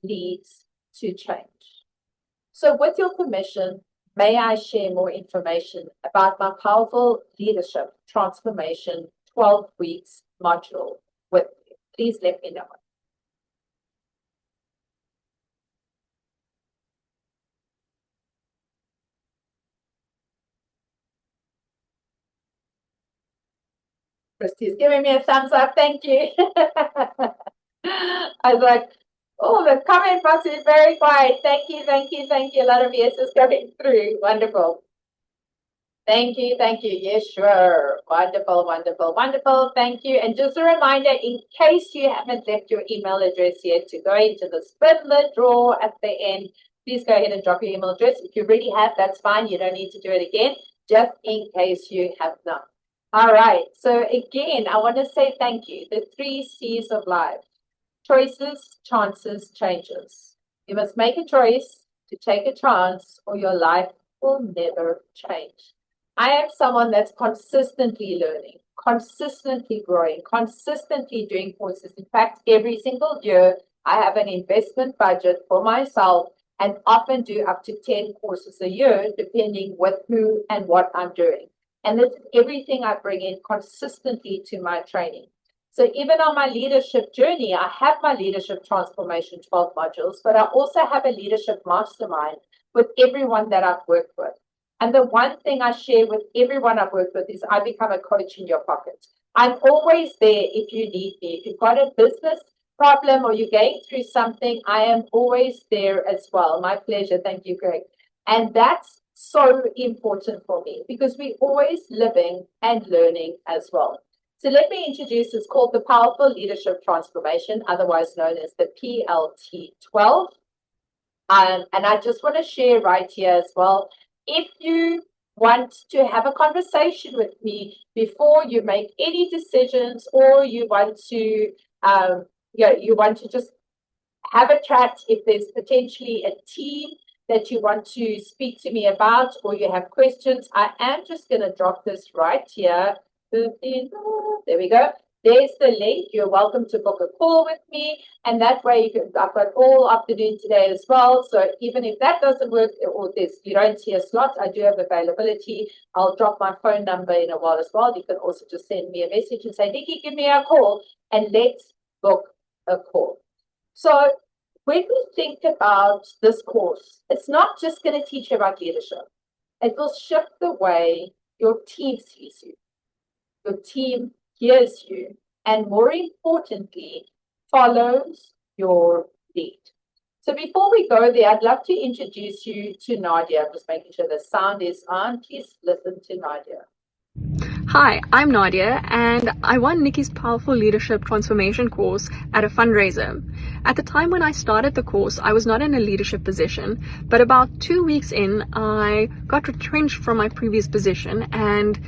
leads to change. So with your permission, may I share more information about my powerful leadership transformation 12 weeks module with you? Please let me know. Christy's giving me a thumbs up. Thank you. I was like, oh, the comment box is very quiet. Thank you, thank you, thank you. A lot of yeses coming through. Wonderful. Thank you, thank you. Yes, sure. Wonderful, wonderful, wonderful. Thank you. And just a reminder, in case you haven't left your email address yet, to go into the spin the draw at the end, please go ahead and drop your email address. If you already have, that's fine. You don't need to do it again, just in case you have not. All right. So again, I want to say thank you. The 3 C's of life: choices, chances, changes. You must make a choice to take a chance, or your life will never change. I am someone that's consistently learning, consistently growing, consistently doing courses. In fact, every single year, I have an investment budget for myself and often do up to 10 courses a year, depending with who and what I'm doing. And this is everything I bring in consistently to my training. So even on my leadership journey, I have my leadership transformation 12 modules, but I also have a leadership mastermind with everyone that I've worked with. And the one thing I share with everyone I've worked with is I become a coach in your pocket. I'm always there if you need me. If you've got a business problem or you're going through something, I am always there as well. My pleasure. Thank you, Greg. And that's so important for me because we're always living and learning as well. So let me introduce, it's called the Powerful Leadership Transformation, otherwise known as the PLT12. And I just want to share right here as well, if you want to have a conversation with me before you make any decisions, or you want to, you want to just have a chat, if there's potentially a team that you want to speak to me about or you have questions, I am just going to drop this right here. There we go. There's the link. You're welcome to book a call with me. And that way I've got all afternoon today as well. So even if that doesn't work or you don't see a slot, I do have availability. I'll drop my phone number in a while as well. You can also just send me a message and say, Nikki, give me a call and let's book a call. So when we think about this course, it's not just going to teach you about leadership. It will shift the way your team sees you, your team hears you, and more importantly, follows your lead. So before we go there, I'd love to introduce you to Nadia. I'm just making sure the sound is on. Please listen to Nadia. Hi, I'm Nadia, and I won Nikki's Powerful Leadership Transformation course at a fundraiser. At the time when I started the course, I was not in a leadership position, but about 2 weeks in, I got retrenched from my previous position, and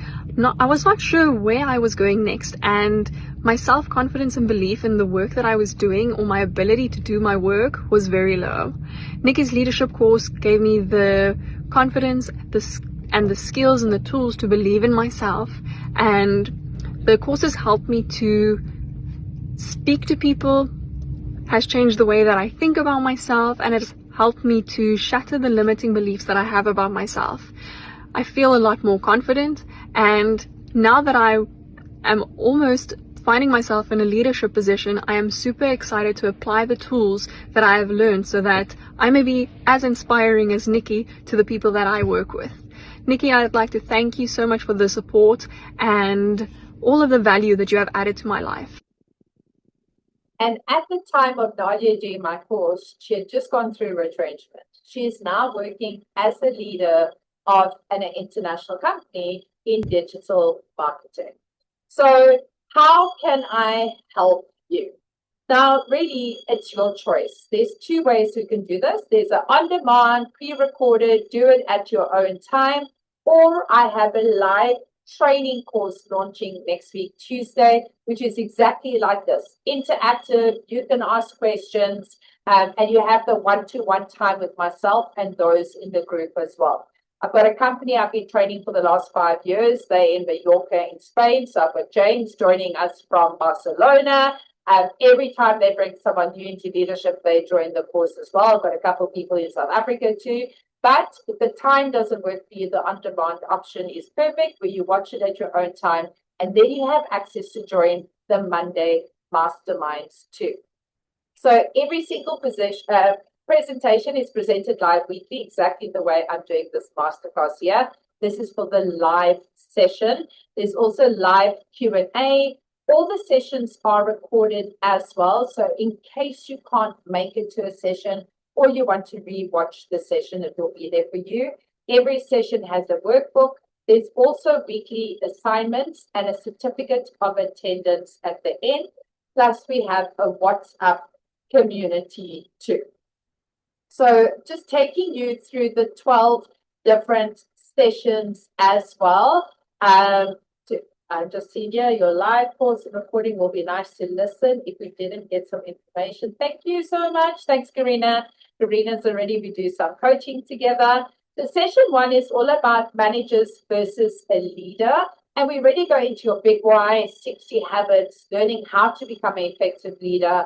I was not sure where I was going next, and my self-confidence and belief in the work that I was doing or my ability to do my work was very low. Nikki's leadership course gave me the confidence, the skills and the tools to believe in myself, and the courses helped me to speak to people, has changed the way that I think about myself, and it's helped me to shatter the limiting beliefs that I have about myself. I feel a lot more confident, and now that I am almost finding myself in a leadership position, I am super excited to apply the tools that I have learned so that I may be as inspiring as Nikki to the people that I work with. Nikki, I'd like to thank you so much for the support and all of the value that you have added to my life. And at the time of Nadia doing my course, she had just gone through retrenchment. She is now working as a leader of an international company in digital marketing. So how can I help you? Now, really, it's your choice. There's two ways you can do this. There's an on-demand, pre-recorded, do it at your own time, or I have a live training course launching next week, Tuesday, which is exactly like this. Interactive, you can ask questions, and you have the one-to-one time with myself and those in the group as well. I've got a company I've been training for the last 5 years. They're in Mallorca in Spain. So I've got James joining us from Barcelona. Every time they bring someone new into leadership, they join the course as well. I've got a couple of people in South Africa too. But if the time doesn't work for you, the on-demand option is perfect, where you watch it at your own time. And then you have access to join the Monday Masterminds too. So every single presentation is presented live weekly, exactly the way I'm doing this masterclass here. This is for the live session. There's also live Q&A. All the sessions are recorded as well. So in case you can't make it to a session or you want to re-watch the session, it will be there for you. Every session has a workbook. There's also weekly assignments and a certificate of attendance at the end. Plus we have a WhatsApp community too. So just taking you through the 12 different sessions as well. I'm just seeing here your live course recording will be nice to listen if we didn't get some information. Thank you so much. Thanks, Karina. Karina's already, we do some coaching together. The session 1 is all about managers versus a leader. And we really go into your big why, 60 habits, learning how to become an effective leader,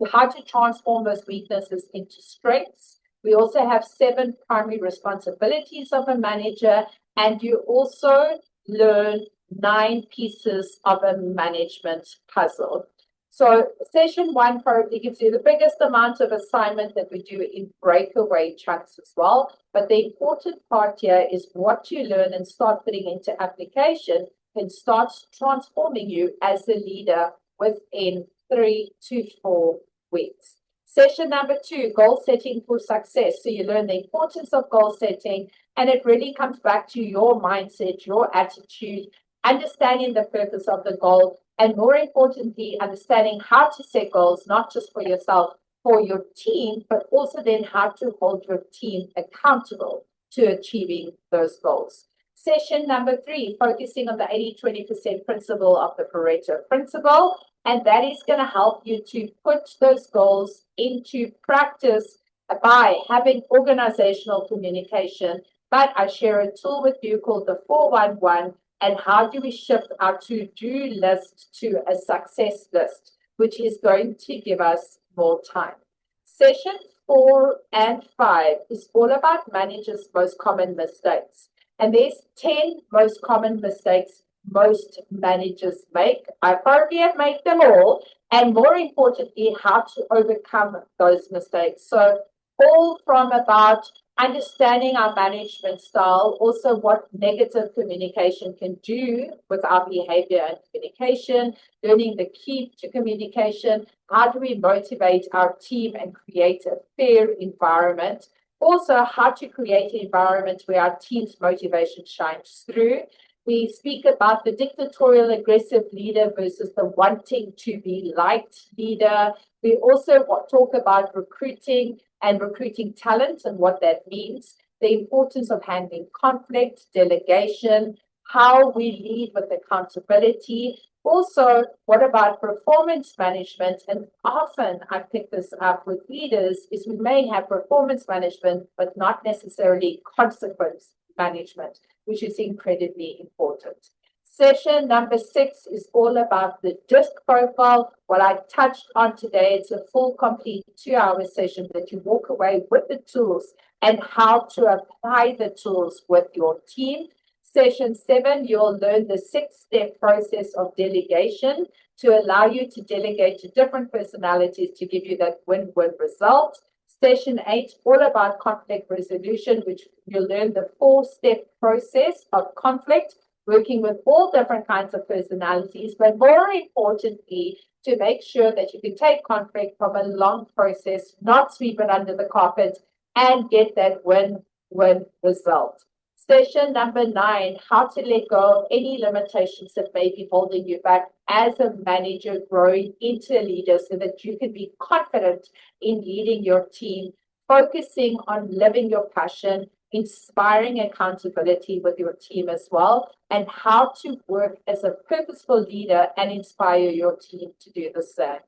how to transform those weaknesses into strengths. We also have 7 primary responsibilities of a manager, and you also learn 9 pieces of a management puzzle. So session 1 probably gives you the biggest amount of assignment that we do in breakaway chunks as well. But the important part here is what you learn and start putting into application and starts transforming you as a leader within 3 to 4 weeks. Session number 2, goal setting for success. So you learn the importance of goal setting, and it really comes back to your mindset, your attitude, understanding the purpose of the goal, and more importantly, understanding how to set goals, not just for yourself, for your team, but also then how to hold your team accountable to achieving those goals. Session number 3, focusing on the 80-20% principle of the Pareto principle. And that is going to help you to put those goals into practice by having organizational communication. But I share a tool with you called the 411, and how do we shift our to-do list to a success list, which is going to give us more time. Session 4 and 5 is all about managers' most common mistakes. And there's 10 most common mistakes most managers make. I probably have made them all, and more importantly, how to overcome those mistakes. So all from about understanding our management style, also what negative communication can do with our behavior and communication, learning the key to communication, how do we motivate our team and create a fair environment, also how to create an environment where our team's motivation shines through. We speak about the dictatorial aggressive leader versus the wanting to be liked leader. We also talk about recruiting and recruiting talent and what that means, the importance of handling conflict, delegation, how we lead with accountability. Also, what about performance management? And often I pick this up with leaders is we may have performance management, but not necessarily consequence management, which is incredibly important. Session number 6 is all about the DISC profile. What I touched on today, it's a full, complete 2-hour session that you walk away with the tools and how to apply the tools with your team. Session 7, you'll learn the 6-step process of delegation to allow you to delegate to different personalities to give you that win-win result. Session 8, all about conflict resolution, which you'll learn the 4-step process of conflict, working with all different kinds of personalities, but more importantly, to make sure that you can take conflict from a long process, not sweep it under the carpet, and get that win-win result. Session number 9, how to let go of any limitations that may be holding you back as a manager growing into a leader so that you can be confident in leading your team, focusing on living your passion, inspiring accountability with your team as well, and how to work as a purposeful leader and inspire your team to do the same.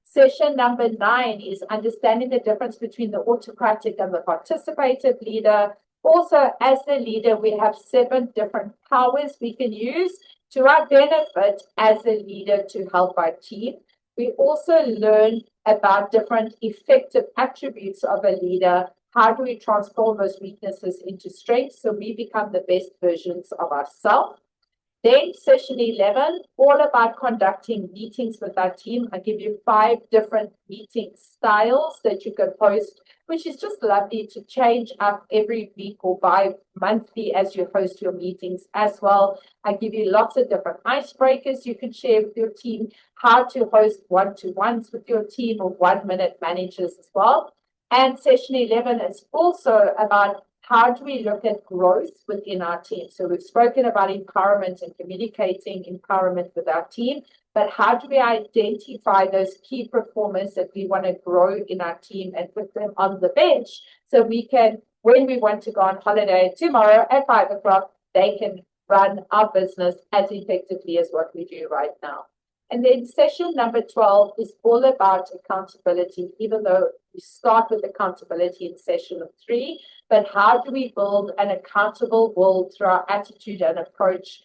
Session number 9 is understanding the difference between the autocratic and the participative leader. Also, as the leader, we have 7 different powers we can use to our benefit as a leader to help our team. We also learn about different effective attributes of a leader. How do we transform those weaknesses into strengths so we become the best versions of ourselves? Then session 11, all about conducting meetings with our team. I give you 5 different meeting styles that you can post, which is just lovely to change up every week or bi-monthly as you host your meetings as well. I give you lots of different icebreakers you can share with your team, how to host one-to-ones with your team or 1-minute managers as well. And session 11 is also about how do we look at growth within our team? So we've spoken about empowerment and communicating empowerment with our team, but how do we identify those key performers that we want to grow in our team and put them on the bench so we can, when we want to go on holiday tomorrow at 5 o'clock, they can run our business as effectively as what we do right now. And then session number 12 is all about accountability, even though we start with accountability in session 3, but how do we build an accountable world through our attitude and approach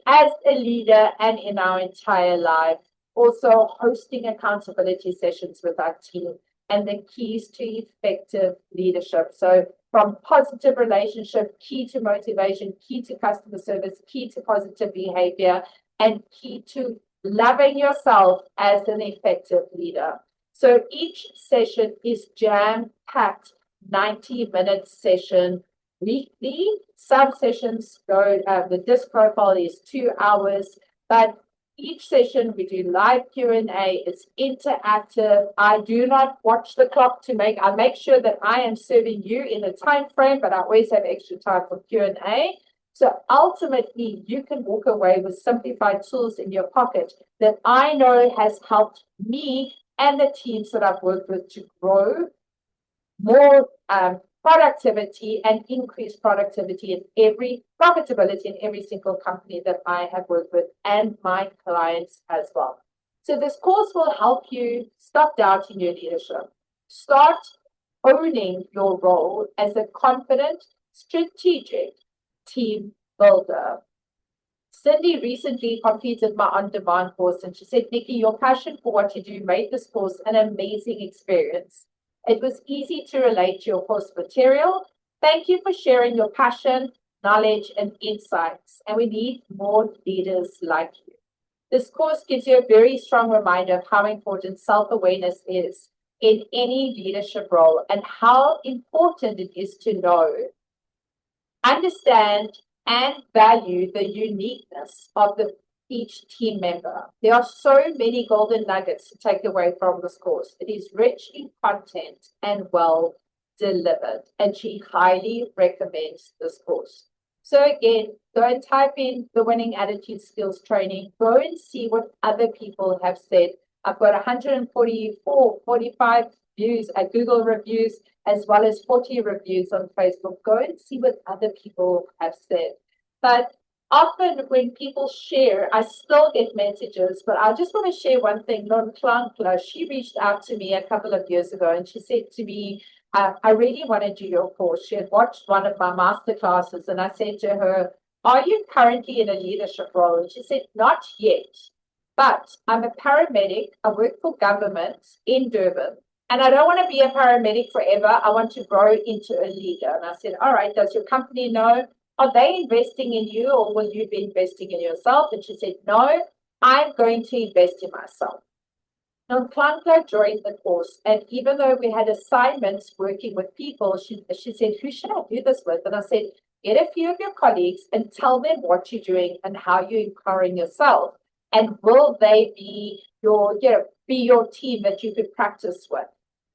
as a leader and in our entire life? Also hosting accountability sessions with our team and the keys to effective leadership. So from positive relationship, key to motivation, key to customer service, key to positive behavior, and key to loving yourself as an effective leader. So each session is jam-packed, 90-minute session weekly. Some sessions go, the DISC profile is 2 hours, but each session we do live Q&A. It's interactive. I do not watch the clock I make sure that I am serving you in a time frame, but I always have extra time for Q&A. So ultimately, you can walk away with simplified tools in your pocket that I know has helped me and the teams that I've worked with to grow more productivity and increase productivity profitability in every single company that I have worked with and my clients as well. So this course will help you stop doubting your leadership. Start owning your role as a confident, strategic team builder. Cindy recently completed my on-demand course, and she said, Nikki, your passion for what you do made this course an amazing experience. It was easy to relate to your course material. Thank you for sharing your passion, knowledge, and insights, and we need more leaders like you. This course gives you a very strong reminder of how important self-awareness is in any leadership role and how important it is to know, understand, and value the uniqueness of each team member. There are so many golden nuggets to take away from this course. It is rich in content and well delivered, and she highly recommends this course. So again, go and type in the Winning Attitude Skills Training. Go and see what other people have said. I've got 45 views at Google reviews, as well as 40 reviews on Facebook. Go and see what other people have said. But often when people share, I still get messages, but I just want to share one thing. Non Klankla, she reached out to me a couple of years ago, and she said to me, I really want to do your course. She had watched one of my masterclasses, and I said to her, are you currently in a leadership role? And she said, not yet, but I'm a paramedic. I work for government in Durban, and I don't want to be a paramedic forever. I want to grow into a leader. And I said, all right, does your company know? Are they investing in you, or will you be investing in yourself? And she said, no, I'm going to invest in myself. Now, Klankla joined the course, and even though we had assignments working with people, she said, who should I do this with? And I said, get a few of your colleagues and tell them what you're doing and how you're empowering yourself. And will they be your team that you could practice with?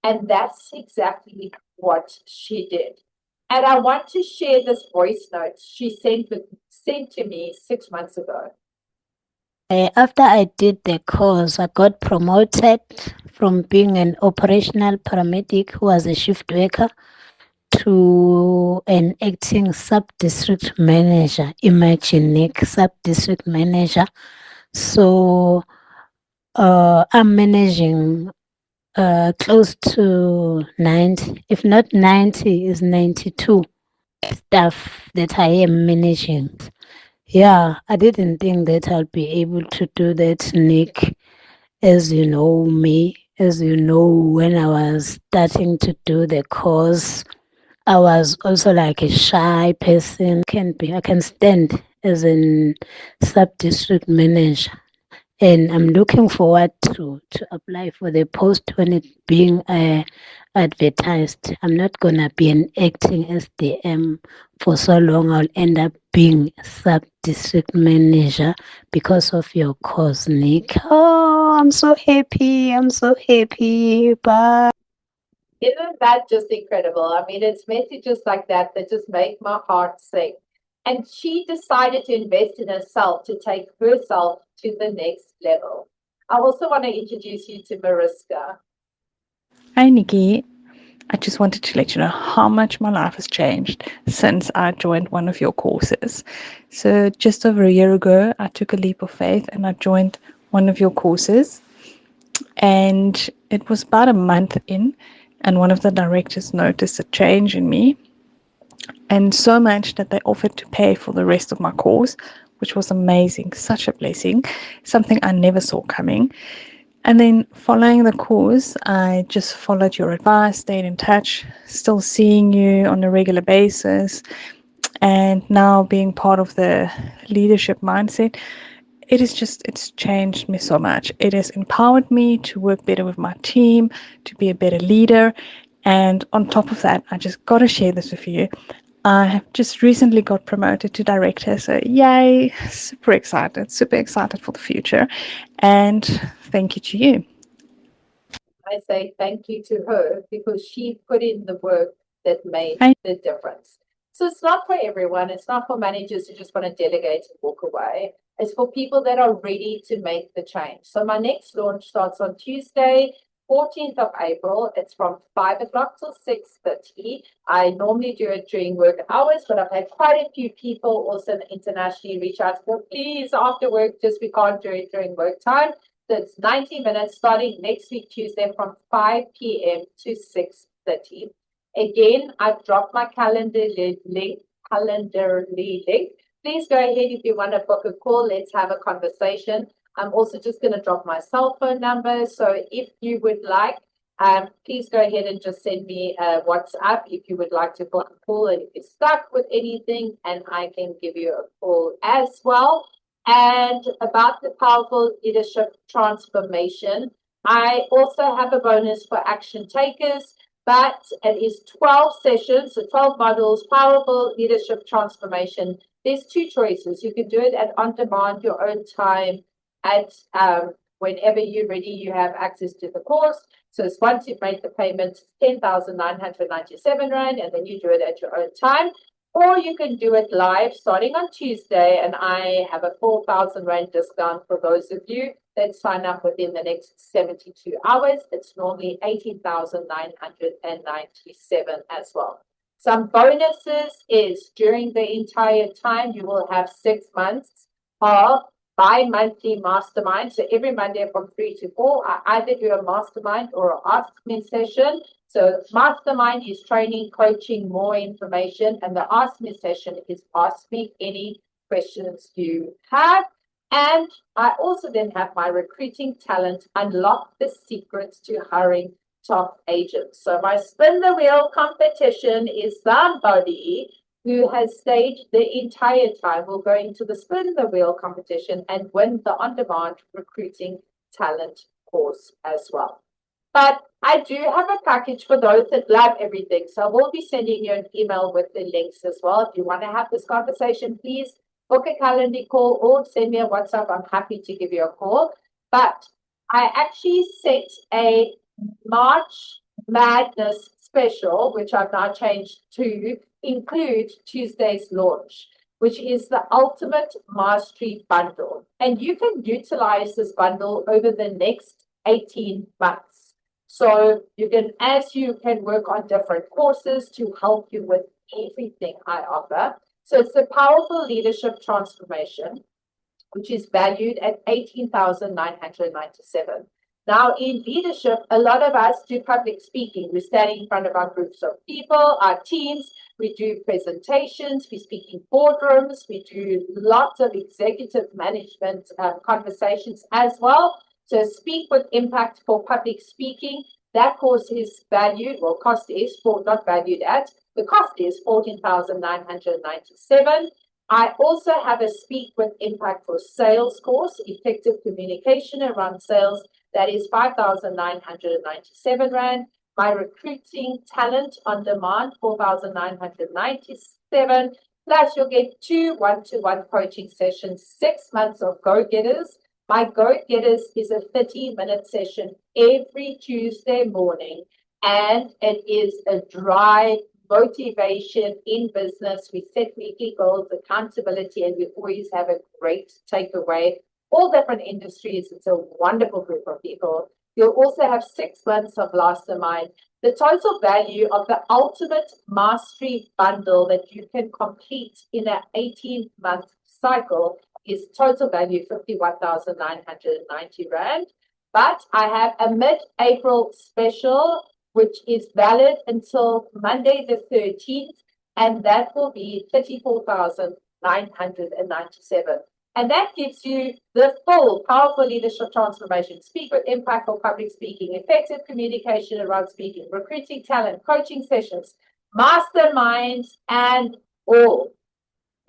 And that's exactly what she did. And I want to share this voice note she sent to me 6 months ago. After I did the course, I got promoted from being an operational paramedic who was a shift worker to an acting sub-district manager. Imagine, Nick, sub-district manager. So I'm managing close to 90, if not 90, is 92 staff that I am managing. Yeah, I didn't think that I'll be able to do that, Nick. As you know me, as you know, when I was starting to do the course, I was also like a shy person. I can stand as a sub-district manager. And I'm looking forward to apply for the post when it being advertised. I'm not gonna be an acting SDM for so long. I'll end up being sub district manager because of your course, Nick. Oh, I'm so happy. I'm so happy. Bye. Isn't that just incredible? I mean, it's messages like that that just make my heart sing. And she decided to invest in herself to take herself to the next level. I also want to introduce you to Mariska. Hi, Nikki. I just wanted to let you know how much my life has changed since I joined one of your courses. So, just over a year ago, I took a leap of faith and I joined one of your courses. And it was about a month in, and one of the directors noticed a change in me, and so much that they offered to pay for the rest of my course, which was amazing, such a blessing, something I never saw coming. And then following the course, I just followed your advice, stayed in touch, still seeing you on a regular basis, and now being part of the leadership mindset. It's changed me so much. It has empowered me to work better with my team, to be a better leader. And on top of that, I just got to share this with you. I have just recently got promoted to director. So yay, super excited for the future. And thank you to you. I say thank you to her because she put in the work that made the difference. So it's not for everyone. It's not for managers who just want to delegate and walk away. It's for people that are ready to make the change. So my next launch starts on Tuesday, 14th of April. It's from 5 o'clock till 6:30. I normally do it during work hours, but I've had quite a few people also internationally reach out to me, please, after work, just we can't do it during work time. So it's 90 minutes starting next week, Tuesday, from 5 p.m. to 6:30. Again, I've dropped my Calendly link. Please go ahead if you want to book a call. Let's have a conversation. I'm also just going to drop my cell phone number. So if you would like, please go ahead and just send me a WhatsApp if you would like to book a call and if you're stuck with anything, and I can give you a call as well. And about the powerful leadership transformation, I also have a bonus for action takers, but it is 12 sessions, so 12 modules, powerful leadership transformation. There's two choices. You can do it at on demand, your own time, at whenever you're ready, you have access to the course. So it's once you've made the payment, 10,997 Rand, and then you do it at your own time. Or you can do it live starting on Tuesday, and I have a 4,000 Rand discount for those of you that sign up within the next 72 hours. It's normally 18,997 as well. Some bonuses is during the entire time, you will have 6 months of bi-monthly mastermind. So every Monday from 3 to 4, I either do a mastermind or an Ask Me session. So mastermind is training, coaching, more information. And the Ask Me session is ask me any questions you have. And I also then have my recruiting talent, unlock the secrets to hiring top agents. So my spin the wheel competition is somebody who has stayed the entire time will go into the spin the wheel competition and win the on-demand recruiting talent course as well. But I do have a package for those that love everything. So I will be sending you an email with the links as well. If you want to have this conversation, please book a calendar call or send me a WhatsApp. I'm happy to give you a call. But I actually set a March Madness special, which I've now changed to include Tuesday's launch, which is the Ultimate Mastery Bundle. And you can utilize this bundle over the next 18 months. So you can work on different courses to help you with everything I offer. So it's the Powerful Leadership Transformation, which is valued at 18,997. Now, in leadership, a lot of us do public speaking. We're standing in front of our groups of people, our teams. We do presentations. We speak in boardrooms. We do lots of executive management conversations as well. So speak with impact for public speaking. That course is valued, well, cost is not valued at. The cost is 14,997. I also have a Speak with Impact for Sales course, effective communication around sales. That is 5,997 Rand. My recruiting talent on demand, 4,997. Plus, you'll get 2 one-to-one coaching sessions, 6 months of Go-Getters. My Go-Getters is a 30-minute session every Tuesday morning, and it is a dry motivation in business. We set weekly goals, accountability, and we always have a great takeaway. All different industries. It's a wonderful group of people. You'll also have 6 months of Mastermind. The total value of the Ultimate Mastery Bundle that you can complete in an 18-month cycle is total value 51,990 Rand. But I have a mid-April special, which is valid until Monday the 13th, and that will be 34,997. And that gives you the full Powerful Leadership Transformation, Speak with Impact for Public Speaking, Effective Communication around speaking, Recruiting Talent, Coaching Sessions, Masterminds, and all.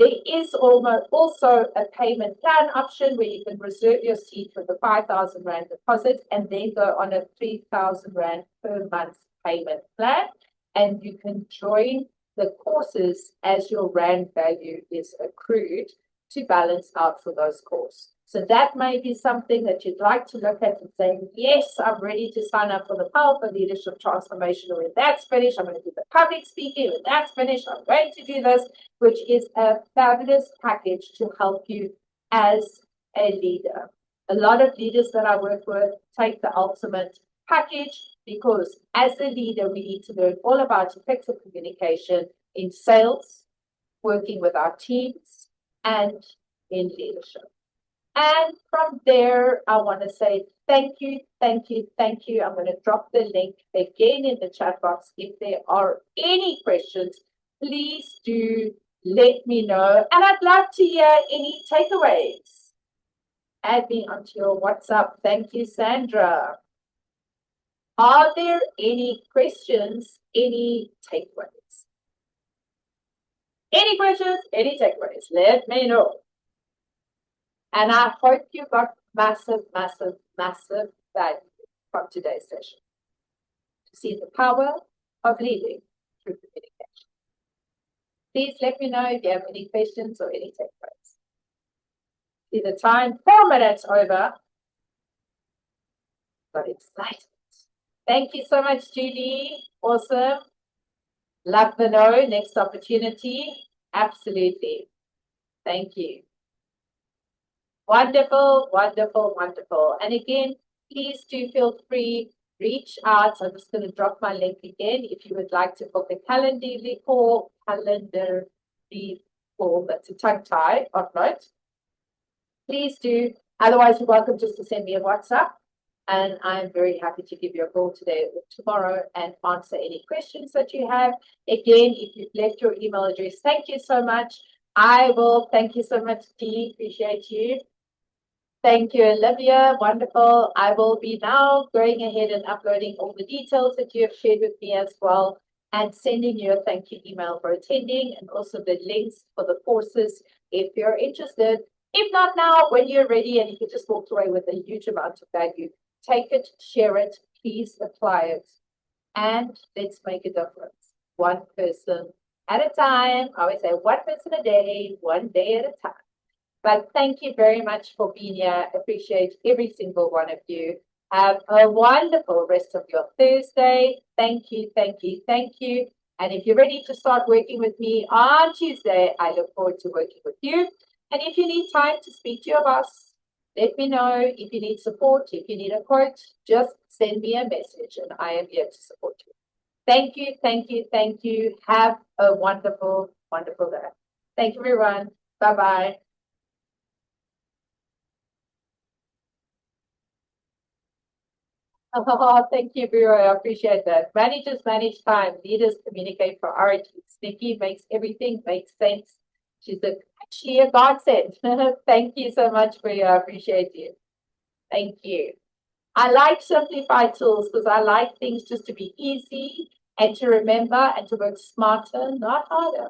There is also a payment plan option where you can reserve your seat with a 5,000 Rand deposit and then go on a 3,000 Rand per month payment plan. And you can join the courses as your Rand value is accrued to balance out for those courses. So that may be something that you'd like to look at and say, yes, I'm ready to sign up for the Powerful Leadership Transformation. When that's finished, I'm going to do the public speaking. When that's finished, I'm going to do this, which is a fabulous package to help you as a leader. A lot of leaders that I work with take the ultimate package because as a leader, we need to learn all about effective communication in sales, working with our teams, and in leadership. And from there, I want to say thank you, thank you, thank you. I'm going to drop the link again in the chat box. If there are any questions, please do let me know. And I'd love to hear any takeaways. Add me onto your WhatsApp. Thank you, Sandra. Are there any questions, any takeaways? Any questions, any takeaways? Let me know. And I hope you got massive, massive, massive value from today's session. To see the power of leading through communication. Please let me know if you have any questions or any takeaways. See the time, 4 minutes over. Got excited. Thank you so much, Judy. Awesome. Love the know. Next opportunity. Absolutely. Thank you. Wonderful, wonderful, wonderful. And again, please do feel free, reach out. I'm just going to drop my link again. If you would like to book a Calendly call, that's a tongue tie of note. Please do. Otherwise, you're welcome just to send me a WhatsApp. And I'm very happy to give you a call today or tomorrow and answer any questions that you have. Again, if you've left your email address, thank you so much. Thank you so much, Dee. Appreciate you. Thank you, Olivia. Wonderful. I will be now going ahead and uploading all the details that you have shared with me as well and sending you a thank you email for attending and also the links for the courses if you're interested. If not now, when you're ready and you can just walk away with a huge amount of value, take it, share it, please apply it, and let's make a difference. One person at a time. I always say 1 person a day, 1 day at a time. But thank you very much for being here. Appreciate every single one of you. Have a wonderful rest of your Thursday. Thank you, thank you, thank you. And if you're ready to start working with me on Tuesday, I look forward to working with you. And if you need time to speak to your boss, let me know. If you need support, if you need a quote, just send me a message and I am here to support you. Thank you, thank you, thank you. Have a wonderful, wonderful day. Thank you, everyone. Bye-bye. Oh, thank you, Vero. I appreciate that. Managers manage time. Leaders communicate priorities. Nikki makes everything make sense. She's actually a godsend. Thank you so much, Vero. I appreciate you. Thank you. I like simplified tools because I like things just to be easy and to remember and to work smarter, not harder.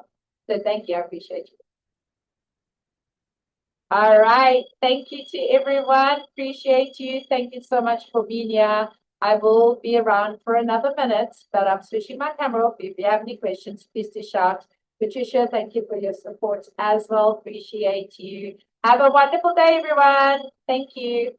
So thank you. I appreciate you. All right. Thank you to everyone. Appreciate you. Thank you so much for being here. I will be around for another minute, but I'm switching my camera off. If you have any questions, please do shout. Patricia, thank you for your support as well. Appreciate you. Have a wonderful day, everyone. Thank you.